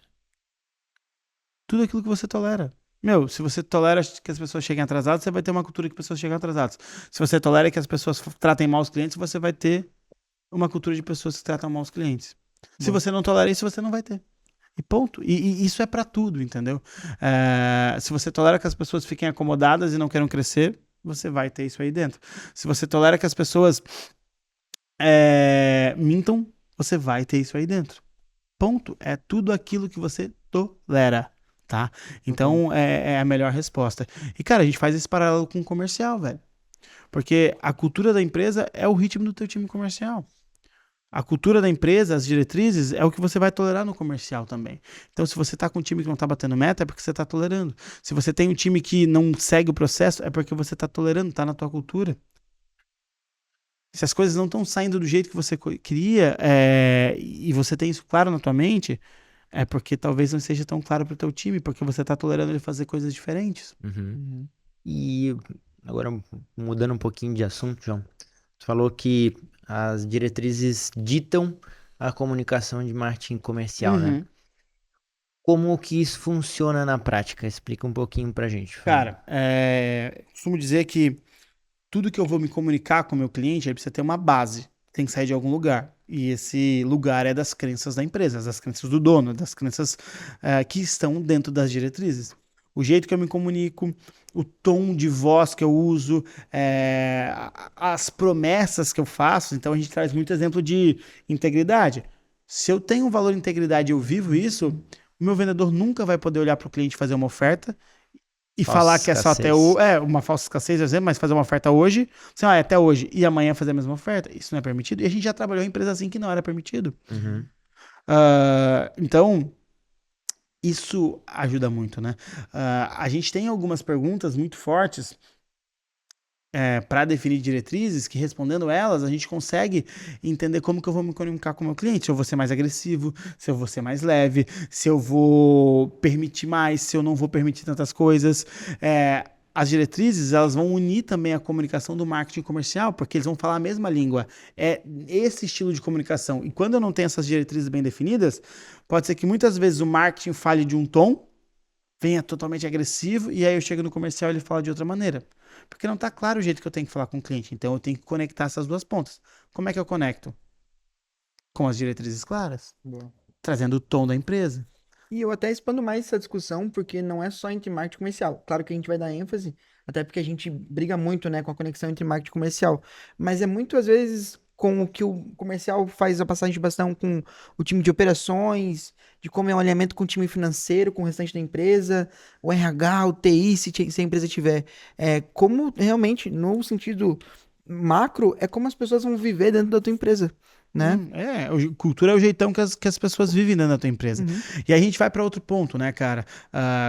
Tudo aquilo que você tolera. Meu, se você tolera que as pessoas cheguem atrasadas, você vai ter uma cultura que as pessoas chegam atrasadas. Se você tolera que as pessoas tratem mal os clientes, você vai ter uma cultura de pessoas que tratam mal os clientes. Se você não tolera isso, você não vai ter. E ponto. E isso é pra tudo, entendeu? Se você tolera que as pessoas fiquem acomodadas e não queiram crescer, você vai ter isso aí dentro. Se você tolera que as pessoas mintam, você vai ter isso aí dentro. Ponto. É tudo aquilo que você tolera. Tá? Então, é a melhor resposta. E, cara, a gente faz esse paralelo com o comercial, velho. Porque a cultura da empresa é o ritmo do teu time comercial. A cultura da empresa, as diretrizes, é o que você vai tolerar no comercial também. Então, se você tá com um time que não tá batendo meta, é porque você tá tolerando. Se você tem um time que não segue o processo, é porque você tá tolerando, tá na tua cultura. Se as coisas não estão saindo do jeito que você queria, e você tem isso claro na tua mente, é porque talvez não seja tão claro pro teu time, porque você tá tolerando ele fazer coisas diferentes. E agora, mudando um pouquinho de assunto, João, tu falou que as diretrizes ditam a comunicação de marketing comercial, né? Como que isso funciona na prática? Explica um pouquinho pra gente. Cara, costumo dizer que tudo que eu vou me comunicar com o meu cliente, aí precisa ter uma base. Tem que sair de algum lugar. E esse lugar é das crenças da empresa, das crenças do dono, das crenças que estão dentro das diretrizes. O jeito que eu me comunico, o tom de voz que eu uso, as promessas que eu faço. Então a gente traz muito exemplo de integridade. Se eu tenho um valor de integridade e eu vivo isso, O meu vendedor nunca vai poder olhar para o cliente e fazer uma oferta e Falsa falar que é só até escassez. uma falsa escassez, por exemplo, mas fazer uma oferta hoje, assim, é até hoje, e amanhã fazer a mesma oferta. Isso não é permitido. E a gente já trabalhou em empresa assim que não era permitido. Uhum. Então, isso ajuda muito, né? A gente tem algumas perguntas muito fortes para definir diretrizes que, respondendo elas, a gente consegue entender como que eu vou me comunicar com o meu cliente. Se eu vou ser mais agressivo, se eu vou ser mais leve, se eu vou permitir mais, se eu não vou permitir tantas coisas. As diretrizes, elas vão unir também a comunicação do marketing comercial, porque eles vão falar a mesma língua. É esse estilo de comunicação. E quando eu não tenho essas diretrizes bem definidas, pode ser que muitas vezes o marketing fale de um tom, venha totalmente agressivo, e aí eu chego no comercial e ele fala de outra maneira. Porque não está claro o jeito que eu tenho que falar com o cliente. Então eu tenho que conectar essas duas pontas. Como é que eu conecto? Com as diretrizes claras, Boa. trazendo o tom da empresa. E eu até expando mais essa discussão, porque não é só entre marketing comercial. Claro que a gente vai dar ênfase, até porque a gente briga muito, né, com a conexão entre marketing comercial. Mas é muito, às vezes, com o que o comercial faz a passagem de bastão com o time de operações, de como é o alinhamento com o time financeiro, com o restante da empresa, o RH, o TI, se a empresa tiver. Como realmente, no sentido macro, é como as pessoas vão viver dentro da tua empresa, né? Cultura é o jeitão que as pessoas vivem dentro da tua empresa. Uhum, E aí a gente vai para outro ponto, né, cara?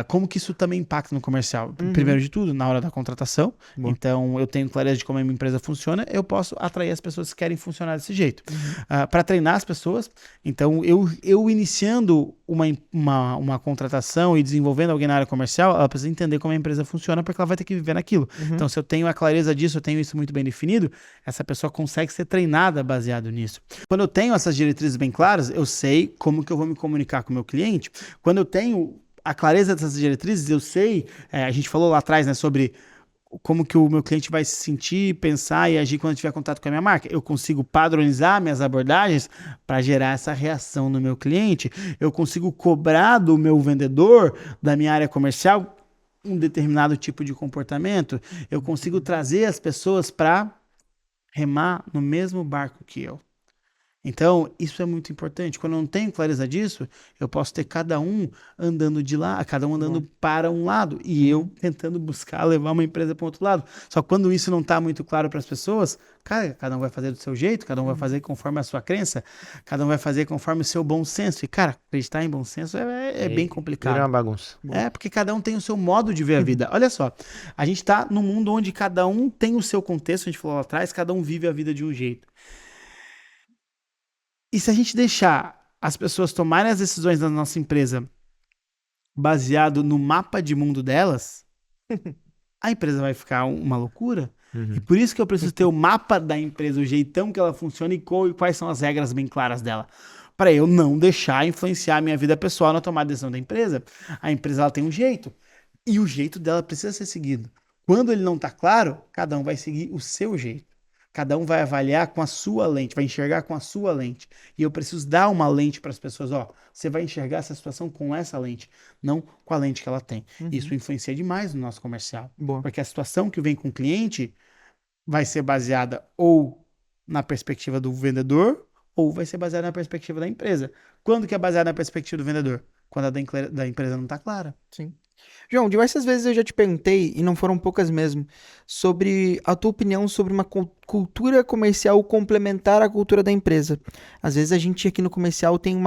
Como que isso também impacta no comercial? uhum. Primeiro de tudo, na hora da contratação. Boa. Então, eu tenho clareza de como a minha empresa funciona, eu posso atrair as pessoas que querem funcionar desse jeito. Uhum. Para treinar as pessoas, então, eu iniciando uma contratação e desenvolvendo alguém na área comercial, ela precisa entender como a empresa funciona, porque ela vai ter que viver naquilo. Uhum. Então, se eu tenho a clareza disso, eu tenho isso muito bem definido, essa pessoa consegue ser treinada baseado nisso. Quando eu tenho essas diretrizes bem claras, eu sei como que eu vou me comunicar com o meu cliente. Quando eu tenho a clareza dessas diretrizes, eu sei, a gente falou lá atrás, né, sobre como que o meu cliente vai se sentir, pensar e agir quando tiver contato com a minha marca. Eu consigo padronizar minhas abordagens para gerar essa reação no meu cliente. Eu consigo cobrar do meu vendedor, da minha área comercial, um determinado tipo de comportamento. Eu consigo trazer as pessoas para remar no mesmo barco que eu. Então, isso é muito importante. Quando eu não tenho clareza disso, eu posso ter cada um andando de lá, cada um andando para um lado e eu tentando buscar levar uma empresa para o outro lado. Só que quando isso não está muito claro para as pessoas, cara, cada um vai fazer do seu jeito, cada um vai fazer conforme a sua crença, cada um vai fazer conforme o seu bom senso. E, cara, acreditar em bom senso é bem Vira complicado. uma bagunça. Porque cada um tem o seu modo de ver a vida. Olha só, a gente está num mundo onde cada um tem o seu contexto, a gente falou lá atrás, cada um vive a vida de um jeito. E se a gente deixar as pessoas tomarem as decisões da nossa empresa baseado no mapa de mundo delas, a empresa vai ficar uma loucura. Uhum. E por isso que eu preciso ter o mapa da empresa, o jeitão que ela funciona e quais são as regras bem claras dela. Para eu não deixar influenciar a minha vida pessoal na tomada de decisão da empresa. A empresa ela tem um jeito. E o jeito dela precisa ser seguido. Quando ele não está claro, cada um vai seguir o seu jeito. Cada um vai avaliar com a sua lente, vai enxergar com a sua lente. E eu preciso dar uma lente para as pessoas. Você vai enxergar essa situação com essa lente, não com a lente que ela tem. Isso influencia demais no nosso comercial. Boa. Porque a situação que vem com o cliente vai ser baseada ou na perspectiva do vendedor ou vai ser baseada na perspectiva da empresa. Quando que é baseada na perspectiva do vendedor? Quando a da empresa não está clara. Sim. João, diversas vezes eu já te perguntei, e não foram poucas mesmo, sobre a tua opinião sobre uma cultura comercial complementar à cultura da empresa. Às vezes a gente aqui no comercial tem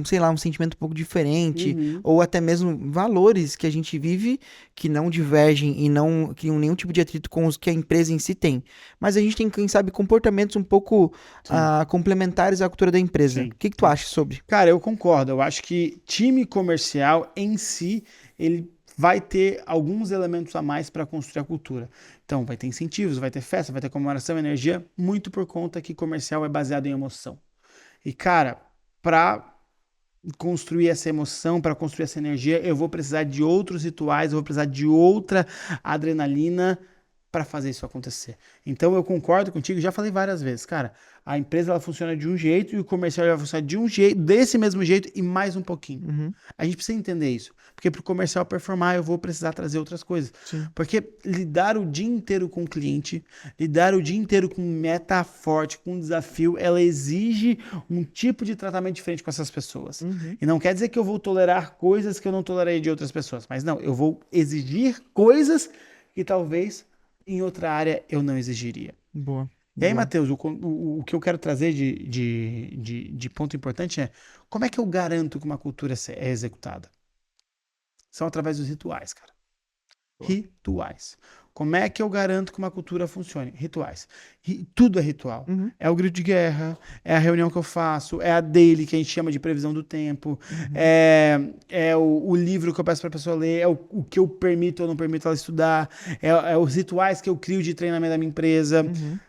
sei lá, um sentimento um pouco diferente, ou até mesmo valores que a gente vive que não divergem e não criam nenhum tipo de atrito com os que a empresa em si tem. Mas a gente tem, quem sabe, comportamentos um pouco complementares à cultura da empresa. Sim. O que tu acha sobre? Cara, eu concordo. Eu acho que time comercial em si, ele vai ter alguns elementos a mais para construir a cultura. Então, vai ter incentivos, vai ter festa, vai ter comemoração, energia, muito por conta que comercial é baseado em emoção. E, cara, para construir essa emoção, para construir essa energia, eu vou precisar de outros rituais, eu vou precisar de outra adrenalina para fazer isso acontecer. Então eu concordo contigo, já falei várias vezes, cara, a empresa ela funciona de um jeito e o comercial vai funcionar de um jeito, desse mesmo jeito e mais um pouquinho. Uhum. A gente precisa entender isso, porque para o comercial performar eu vou precisar trazer outras coisas. Sim. Porque lidar o dia inteiro com o cliente, lidar o dia inteiro com meta forte, com desafio, ela exige um tipo de tratamento diferente com essas pessoas. Uhum. E não quer dizer que eu vou tolerar coisas que eu não tolerei de outras pessoas, mas não, eu vou exigir coisas que talvez em outra área eu não exigiria. Boa. E aí, Boa. Matheus, o que eu quero trazer de ponto importante é como é que eu garanto que uma cultura é executada? São através dos rituais, cara. Rituais. Como é que eu garanto que uma cultura funcione? Rituais. Tudo é ritual. Uhum. É o grito de guerra, é a reunião que eu faço, é a daily, que a gente chama de previsão do tempo, é o livro que eu peço para a pessoa ler, é o que eu permito ou não permito ela estudar, é os rituais que eu crio de treinamento da minha empresa. Uhum.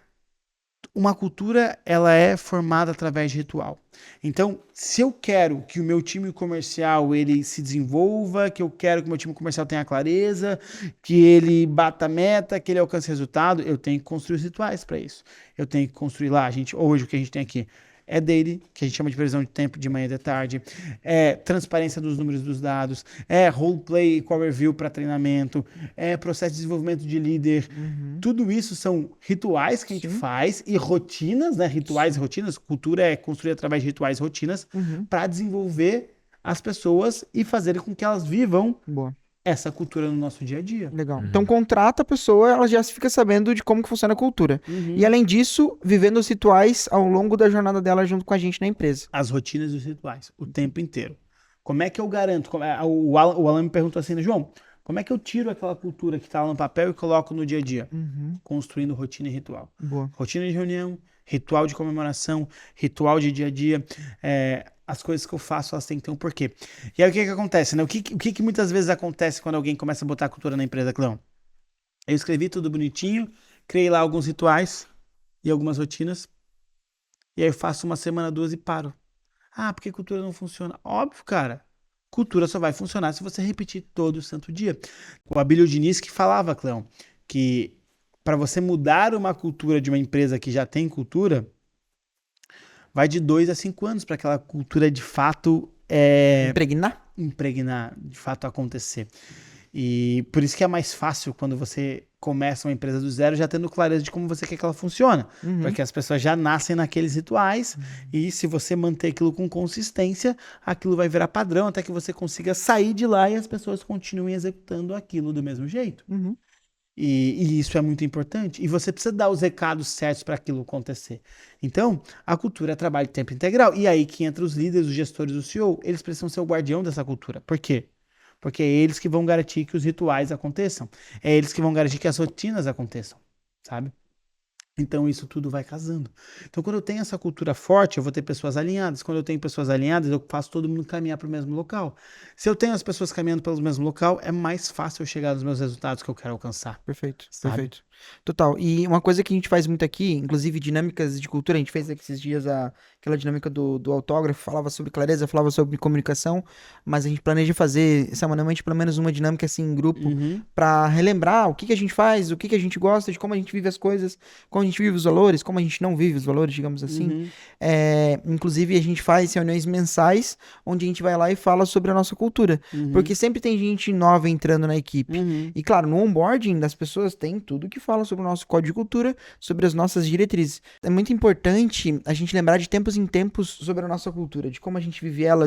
Uma cultura, ela é formada através de ritual. Então, se eu quero que o meu time comercial ele se desenvolva, que eu quero que o meu time comercial tenha clareza, que ele bata a meta, que ele alcance resultado, eu tenho que construir os rituais para isso. Eu tenho que construir lá, hoje o que a gente tem aqui é daily, que a gente chama de previsão de tempo de manhã e de tarde, é transparência dos números dos dados, é roleplay e core review para treinamento, é processo de desenvolvimento de líder. Uhum. Tudo isso são rituais que a gente faz e rotinas, né? Rituais e rotinas. Cultura é construir através de rituais e rotinas Uhum. para desenvolver as pessoas e fazer com que elas vivam Boa. essa cultura no nosso dia a dia. Legal. Então contrata a pessoa, ela já fica sabendo de como que funciona a cultura. E além disso, vivendo os rituais ao longo da jornada dela junto com a gente na empresa. As rotinas e os rituais, o tempo inteiro. Como é que eu garanto? O Alan me perguntou assim, João, como é que eu tiro aquela cultura que está lá no papel e coloco no dia a dia? Uhum. Construindo rotina e ritual. Boa. Rotina de reunião, ritual de comemoração, ritual de dia a dia. As coisas que eu faço, elas têm que ter um porquê. E aí o que acontece, né? O que muitas vezes acontece quando alguém começa a botar a cultura na empresa, Clão? Eu escrevi tudo bonitinho, criei lá alguns rituais e algumas rotinas, e aí eu faço uma semana, 2 e paro. Ah, porque cultura não funciona? Óbvio, cara. Cultura só vai funcionar se você repetir todo o santo dia. O Abílio Diniz que falava, Cleão, que para você mudar uma cultura de uma empresa que já tem cultura, vai de 2 a 5 anos para aquela cultura de fato impregnar, de fato acontecer. E por isso que é mais fácil quando você começa uma empresa do zero já tendo clareza de como você quer que ela funcione. Uhum. Porque as pessoas já nascem naqueles rituais e se você manter aquilo com consistência, aquilo vai virar padrão até que você consiga sair de lá e as pessoas continuem executando aquilo do mesmo jeito. Uhum. E isso é muito importante. E você precisa dar os recados certos para aquilo acontecer. Então, a cultura é trabalho de tempo integral. E aí que entra os líderes, os gestores, o CEO, eles precisam ser o guardião dessa cultura. Por quê? Porque é eles que vão garantir que os rituais aconteçam. É eles que vão garantir que as rotinas aconteçam, sabe? Então isso tudo vai casando. Então quando eu tenho essa cultura forte, eu vou ter pessoas alinhadas. Quando eu tenho pessoas alinhadas, eu faço todo mundo caminhar para o mesmo local. Se eu tenho as pessoas caminhando pelo mesmo local, é mais fácil eu chegar nos meus resultados que eu quero alcançar. Perfeito, Sabe? perfeito. Total. E uma coisa que a gente faz muito aqui, inclusive dinâmicas de cultura, a gente fez esses dias aquela dinâmica do autógrafo, falava sobre clareza, falava sobre comunicação, mas a gente planeja fazer semanalmente pelo menos uma dinâmica assim em grupo pra relembrar o que a gente faz, o que a gente gosta, de como a gente vive as coisas, como a gente vive os valores, como a gente não vive os valores, digamos assim. Inclusive a gente faz reuniões mensais onde a gente vai lá e fala sobre a nossa cultura, porque sempre tem gente nova entrando na equipe. E claro, no onboarding das pessoas tem tudo que fala sobre o nosso código de cultura, sobre as nossas diretrizes. É muito importante a gente lembrar de tempos em tempos sobre a nossa cultura, de como a gente vive ela,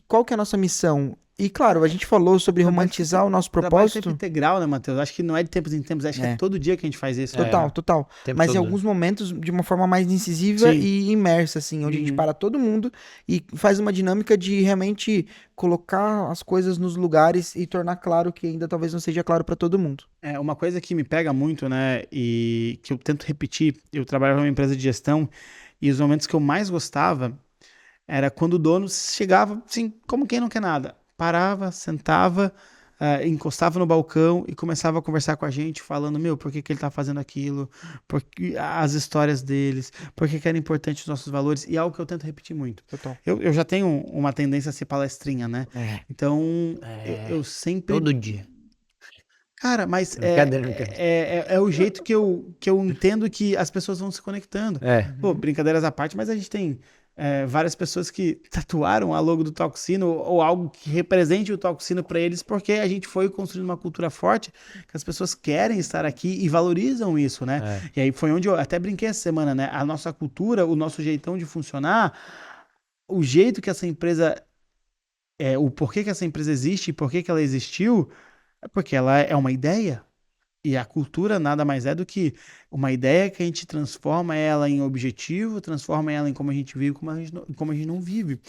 qual que é a nossa missão. E claro, a gente falou sobre romantizar o nosso propósito. Tempo integral, né, Matheus? Acho que não é de tempos em tempos, acho que é todo dia que a gente faz isso. Total. Mas em alguns momentos, de uma forma mais incisiva e imersa, assim, onde a gente para todo mundo e faz uma dinâmica de realmente colocar as coisas nos lugares e tornar claro que ainda talvez não seja claro para todo mundo. É uma coisa que me pega muito, né, e que eu tento repetir, eu trabalhava numa empresa de gestão e os momentos que eu mais gostava era quando o dono chegava, assim, como quem não quer nada. Parava, sentava, encostava no balcão e começava a conversar com a gente, falando, por que ele tá fazendo aquilo, as histórias deles, por que era importante os nossos valores, e é algo que eu tento repetir muito. Total. Eu já tenho uma tendência a ser palestrinha, né? Então, eu sempre... Todo dia. Cara, mas Brincadeira. é o jeito que eu entendo que as pessoas vão se conectando. É. Pô, brincadeiras à parte, mas a gente tem várias pessoas que tatuaram a logo do Talk Sino ou algo que represente o Talk Sino para eles, porque a gente foi construindo uma cultura forte que as pessoas querem estar aqui e valorizam isso, né? É. E aí foi onde eu até brinquei essa semana, né? A nossa cultura, o nosso jeitão de funcionar, o jeito que essa empresa, o porquê que essa empresa existe e por que ela existiu, é porque ela é uma ideia. E a cultura nada mais é do que uma ideia que a gente transforma ela em objetivo, transforma ela em como a gente vive, como a gente não vive.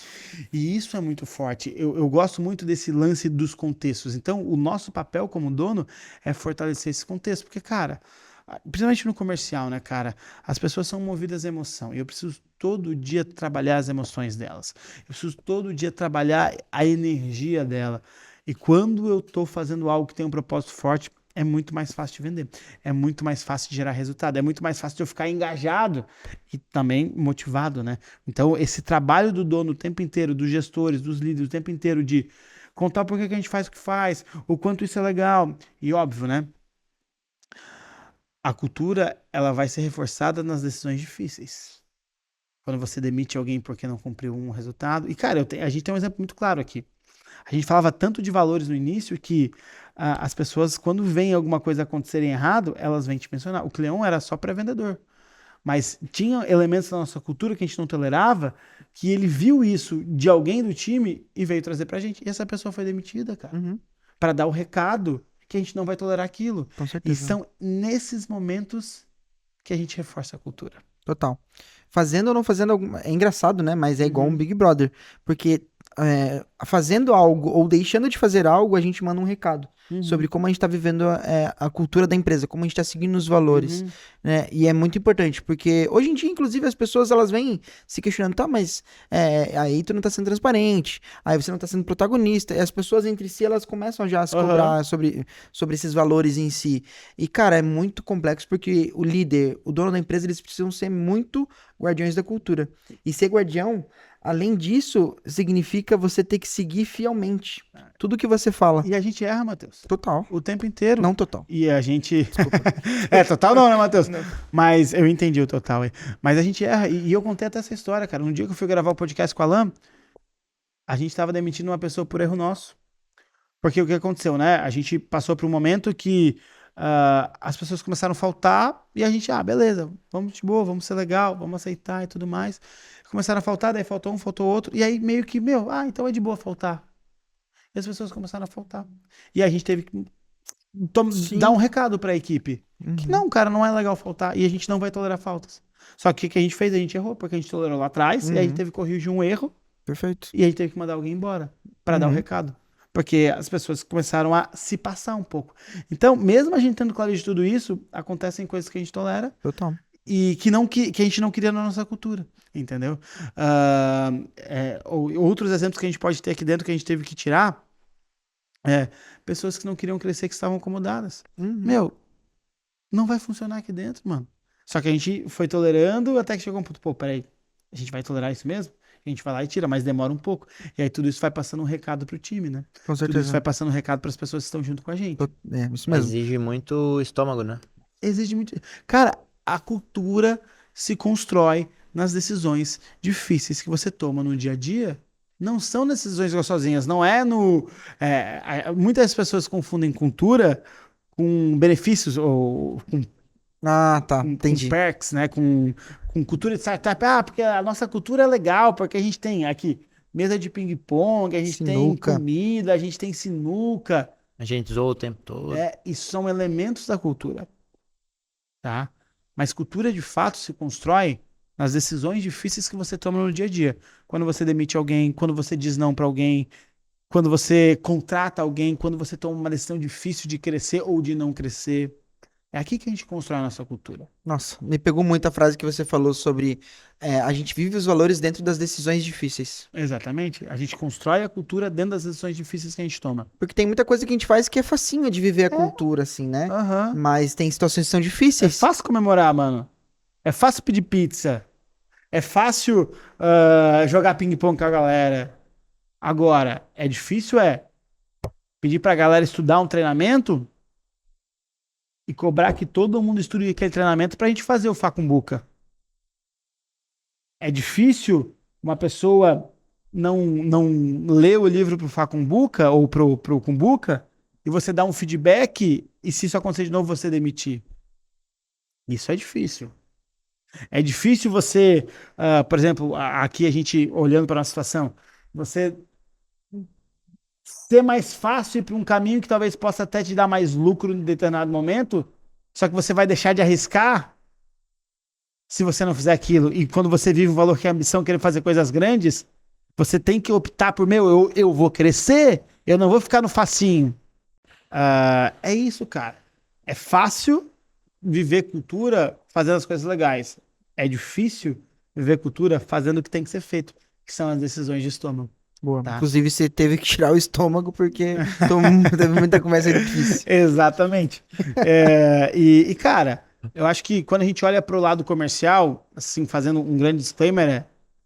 E isso é muito forte. Eu gosto muito desse lance dos contextos. Então, o nosso papel como dono é fortalecer esse contexto. Porque, cara, principalmente no comercial, né, cara? As pessoas são movidas à emoção. E eu preciso todo dia trabalhar as emoções delas. Eu preciso todo dia trabalhar a energia dela. E quando eu estou fazendo algo que tem um propósito forte, é muito mais fácil de vender. É muito mais fácil de gerar resultado. É muito mais fácil de eu ficar engajado e também motivado, né? Então, esse trabalho do dono o tempo inteiro, dos gestores, dos líderes, o tempo inteiro de contar por que a gente faz o que faz, o quanto isso é legal. E óbvio, né? A cultura, ela vai ser reforçada nas decisões difíceis. Quando você demite alguém porque não cumpriu um resultado. E, cara, a gente tem um exemplo muito claro aqui. A gente falava tanto de valores no início que as pessoas, quando vem alguma coisa acontecerem errado, elas vêm te mencionar. O Cleon era só pré-vendedor. Mas tinha elementos da nossa cultura que a gente não tolerava, que ele viu isso de alguém do time e veio trazer pra gente. E essa pessoa foi demitida, cara. Uhum, Pra dar o recado que a gente não vai tolerar aquilo. com E certeza. são nesses momentos que a gente reforça a cultura. Total. Fazendo ou não fazendo alguma. É engraçado, né? Mas é igual um Uhum. Big Brother. Porque fazendo algo ou deixando de fazer algo, a gente manda um recado sobre como a gente tá vivendo a cultura da empresa, como a gente tá seguindo os valores, Uhum. né? E é muito importante, porque hoje em dia, inclusive, as pessoas elas vêm se questionando, tá, mas aí tu não tá sendo transparente, aí você não tá sendo protagonista, e as pessoas entre si, elas começam já a se Aham. cobrar sobre esses valores em si. E, cara, é muito complexo, porque o líder, o dono da empresa, eles precisam ser muito guardiões da cultura. E ser guardião, além disso, significa você ter que seguir fielmente tudo que você fala. E a gente erra, Matheus. Total. O tempo inteiro. Não total. E a gente. Desculpa. Total não, né, Matheus? Não. Mas eu entendi o total aí. Mas a gente erra. E eu contei até essa história, cara. No dia que eu fui gravar o podcast com a Alan, a gente tava demitindo uma pessoa por erro nosso. Porque o que aconteceu, né? A gente passou por um momento que as pessoas começaram a faltar e a gente, beleza, vamos de boa, vamos ser legal, vamos aceitar e tudo mais. Começaram a faltar, daí faltou um, faltou outro. E aí meio que, então é de boa faltar. E as pessoas começaram a faltar. E a gente teve que Sim. dar um recado pra equipe. Que Uhum. não, cara, não é legal faltar. E a gente não vai tolerar faltas. Só que o que a gente fez? A gente errou, porque a gente tolerou lá atrás. E a gente Uhum. teve que corrigir um erro. Perfeito. E a gente teve que mandar alguém embora pra dar o Uhum. recado. Porque as pessoas começaram a se passar um pouco. Então, mesmo a gente tendo claro de tudo isso, acontecem coisas que a gente tolera Total. e que a gente não queria na nossa cultura. Entendeu? Outros exemplos que a gente pode ter aqui dentro que a gente teve que tirar pessoas que não queriam crescer, que estavam acomodadas. Uhum. Meu, não vai funcionar aqui dentro, mano. Só que a gente foi tolerando até que chegou um ponto, pô, peraí, a gente vai tolerar isso mesmo? A gente vai lá e tira, mas demora um pouco. E aí tudo isso vai passando um recado pro time, né? Com Tudo isso certeza. vai passando um recado pras pessoas que estão junto com a gente. Isso mesmo. Exige muito estômago, né? Exige muito. Cara, a cultura se constrói nas decisões difíceis que você toma no dia a dia. Não são decisões sozinhas, não é no. Muitas pessoas confundem cultura com benefícios ou Ah, tá. com Entendi. perks, né? Com cultura de startup. Porque a nossa cultura é legal, porque a gente tem aqui mesa de ping-pong, a gente tem Sinuca. comida, a gente tem sinuca. A gente zoa o tempo todo. Isso são elementos da cultura, tá? Mas cultura de fato se constrói nas decisões difíceis que você toma no dia a dia. Quando você demite alguém, quando você diz não pra alguém, quando você contrata alguém, quando você toma uma decisão difícil de crescer ou de não crescer. É aqui que a gente constrói a nossa cultura. Nossa, me pegou muito a frase que você falou sobre a gente vive os valores dentro das decisões difíceis. Exatamente. A gente constrói a cultura dentro das decisões difíceis que a gente toma. Porque tem muita coisa que a gente faz que é facinho de viver a cultura, assim, né? Aham. Mas tem situações que são É difíceis. fácil comemorar, mano. É fácil pedir pizza. É fácil jogar ping-pong com a galera. Agora, é difícil pedir pra galera estudar um treinamento e cobrar que todo mundo estude aquele treinamento pra gente fazer o Facumbuca. É difícil uma pessoa não ler o livro pro Facumbuca ou pro Cumbuca e você dar um feedback e se isso acontecer de novo você demitir. Isso é difícil. É difícil você, por exemplo, aqui a gente olhando para uma situação, você ser mais fácil ir para um caminho que talvez possa até te dar mais lucro em determinado momento, só que você vai deixar de arriscar se você não fizer aquilo. E quando você vive o valor que é a ambição, querer fazer coisas grandes, você tem que optar por, eu vou crescer, eu não vou ficar no facinho. É isso, cara. É fácil viver cultura fazendo as coisas legais. É difícil viver cultura fazendo o que tem que ser feito, que são as decisões de estômago. Boa. Tá. Inclusive, você teve que tirar o estômago porque teve muita conversa difícil. Exatamente. Cara, eu acho que quando a gente olha para o lado comercial, assim, fazendo um grande disclaimer,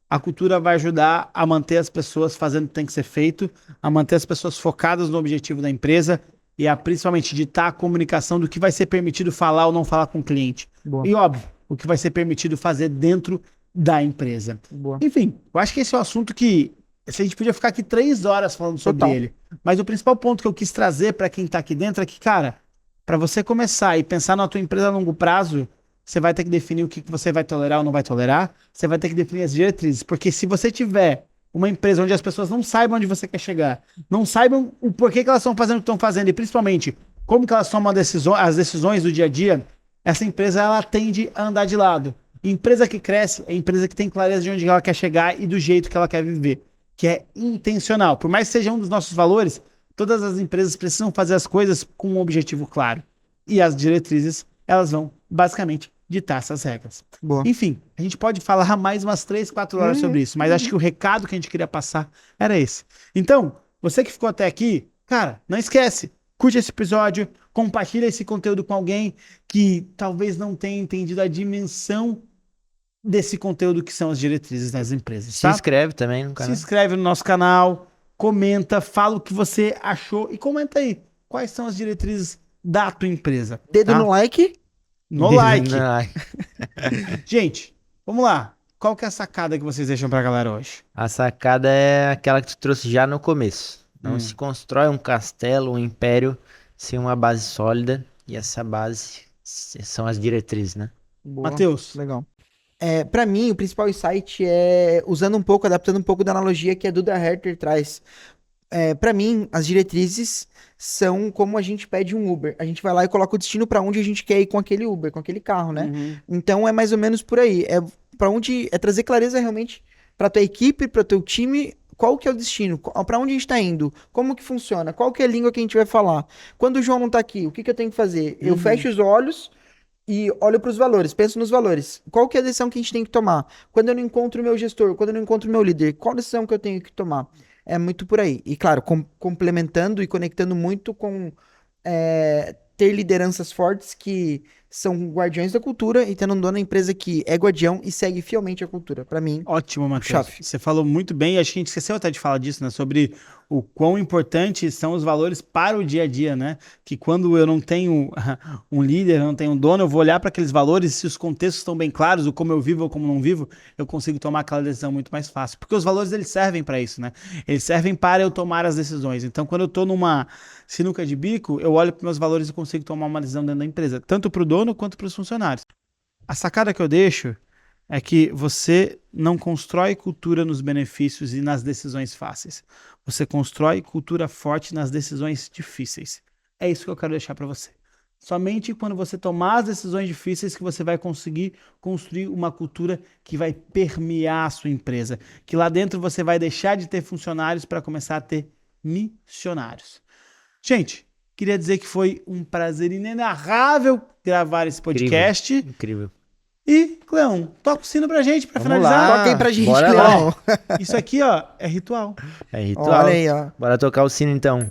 a cultura vai ajudar a manter as pessoas fazendo o que tem que ser feito, a manter as pessoas focadas no objetivo da empresa e a principalmente ditar a comunicação do que vai ser permitido falar ou não falar com o cliente. Boa. E óbvio, o que vai ser permitido fazer dentro da empresa. Boa. Enfim, eu acho que esse é um assunto que a gente podia ficar aqui 3 horas falando sobre Total. ele. Mas o principal ponto que eu quis trazer para quem tá aqui dentro é que, cara, para você começar e pensar na tua empresa a longo prazo, você vai ter que definir o que você vai tolerar ou não vai tolerar. Você vai ter que definir as diretrizes. Porque se você tiver uma empresa onde as pessoas não saibam onde você quer chegar, não saibam o porquê que elas estão fazendo o que estão fazendo e principalmente como que elas tomam as decisões do dia a dia, essa empresa ela tende a andar de lado. E empresa que cresce é empresa que tem clareza de onde ela quer chegar e do jeito que ela quer viver, que é intencional. Por mais que seja um dos nossos valores, todas as empresas precisam fazer as coisas com um objetivo claro. E as diretrizes, elas vão basicamente ditar essas regras. Boa. Enfim, a gente pode falar mais umas 3, 4 horas sobre isso, mas acho que o recado que a gente queria passar era esse. Então, você que ficou até aqui, cara, não esquece, curte esse episódio, compartilha esse conteúdo com alguém que talvez não tenha entendido a dimensão desse conteúdo que são as diretrizes das empresas, Se tá? inscreve também no Se canal. inscreve no nosso canal, comenta, fala o que você achou e comenta aí quais são as diretrizes da tua empresa. Dedo tá? no like. No like. No like. Gente, vamos lá. Qual que é a sacada que vocês deixam pra galera hoje? A sacada é aquela que tu trouxe já no começo. Não se constrói um castelo, um império sem uma base sólida. E essa base são as diretrizes, né? Boa. Matheus. Legal. Pra mim, o principal insight é adaptando um pouco da analogia que a Duda Herter traz. Pra mim, as diretrizes são como a gente pede um Uber. A gente vai lá e coloca o destino pra onde a gente quer ir com aquele Uber, com aquele carro, né? Então é mais ou menos por aí. É trazer clareza realmente pra tua equipe, pra teu time, qual que é o destino, pra onde a gente tá indo, como que funciona, qual que é a língua que a gente vai falar. Quando o João não tá aqui, o que eu tenho que fazer? Eu fecho os olhos e olho para os valores, penso nos valores. Qual que é a decisão que a gente tem que tomar? Quando eu não encontro o meu gestor, quando eu não encontro o meu líder, qual decisão que eu tenho que tomar? É muito por aí. E claro, complementando e conectando muito com ter lideranças fortes que são guardiões da cultura e tendo um dono da empresa que é guardião e segue fielmente a cultura. Pra mim, Ótimo, Matheus. Chave. Você falou muito bem, acho que a gente esqueceu até de falar disso, né? Sobre o quão importantes são os valores para o dia a dia, né? Que quando eu não tenho um líder, eu não tenho um dono, eu vou olhar para aqueles valores, se os contextos estão bem claros, o como eu vivo ou como não vivo, eu consigo tomar aquela decisão muito mais fácil. Porque os valores, eles servem para isso, né? Eles servem para eu tomar as decisões. Então, quando eu tô numa sinuca de bico, eu olho para meus valores e consigo tomar uma decisão dentro da empresa, tanto para o dono quanto para os funcionários. A sacada que eu deixo é que você não constrói cultura nos benefícios e nas decisões fáceis. Você constrói cultura forte nas decisões difíceis. É isso que eu quero deixar para você. Somente quando você tomar as decisões difíceis que você vai conseguir construir uma cultura que vai permear a sua empresa. Que lá dentro você vai deixar de ter funcionários para começar a ter missionários. Gente, queria dizer que foi um prazer inenarrável gravar esse podcast. Incrível. E, Cleão, toca o sino pra gente, pra Vamos finalizar. lá. toca aí pra gente, Bora Cleão. Isso aqui, ó, é ritual. É ritual. Olha aí, ó. Bora tocar o sino então.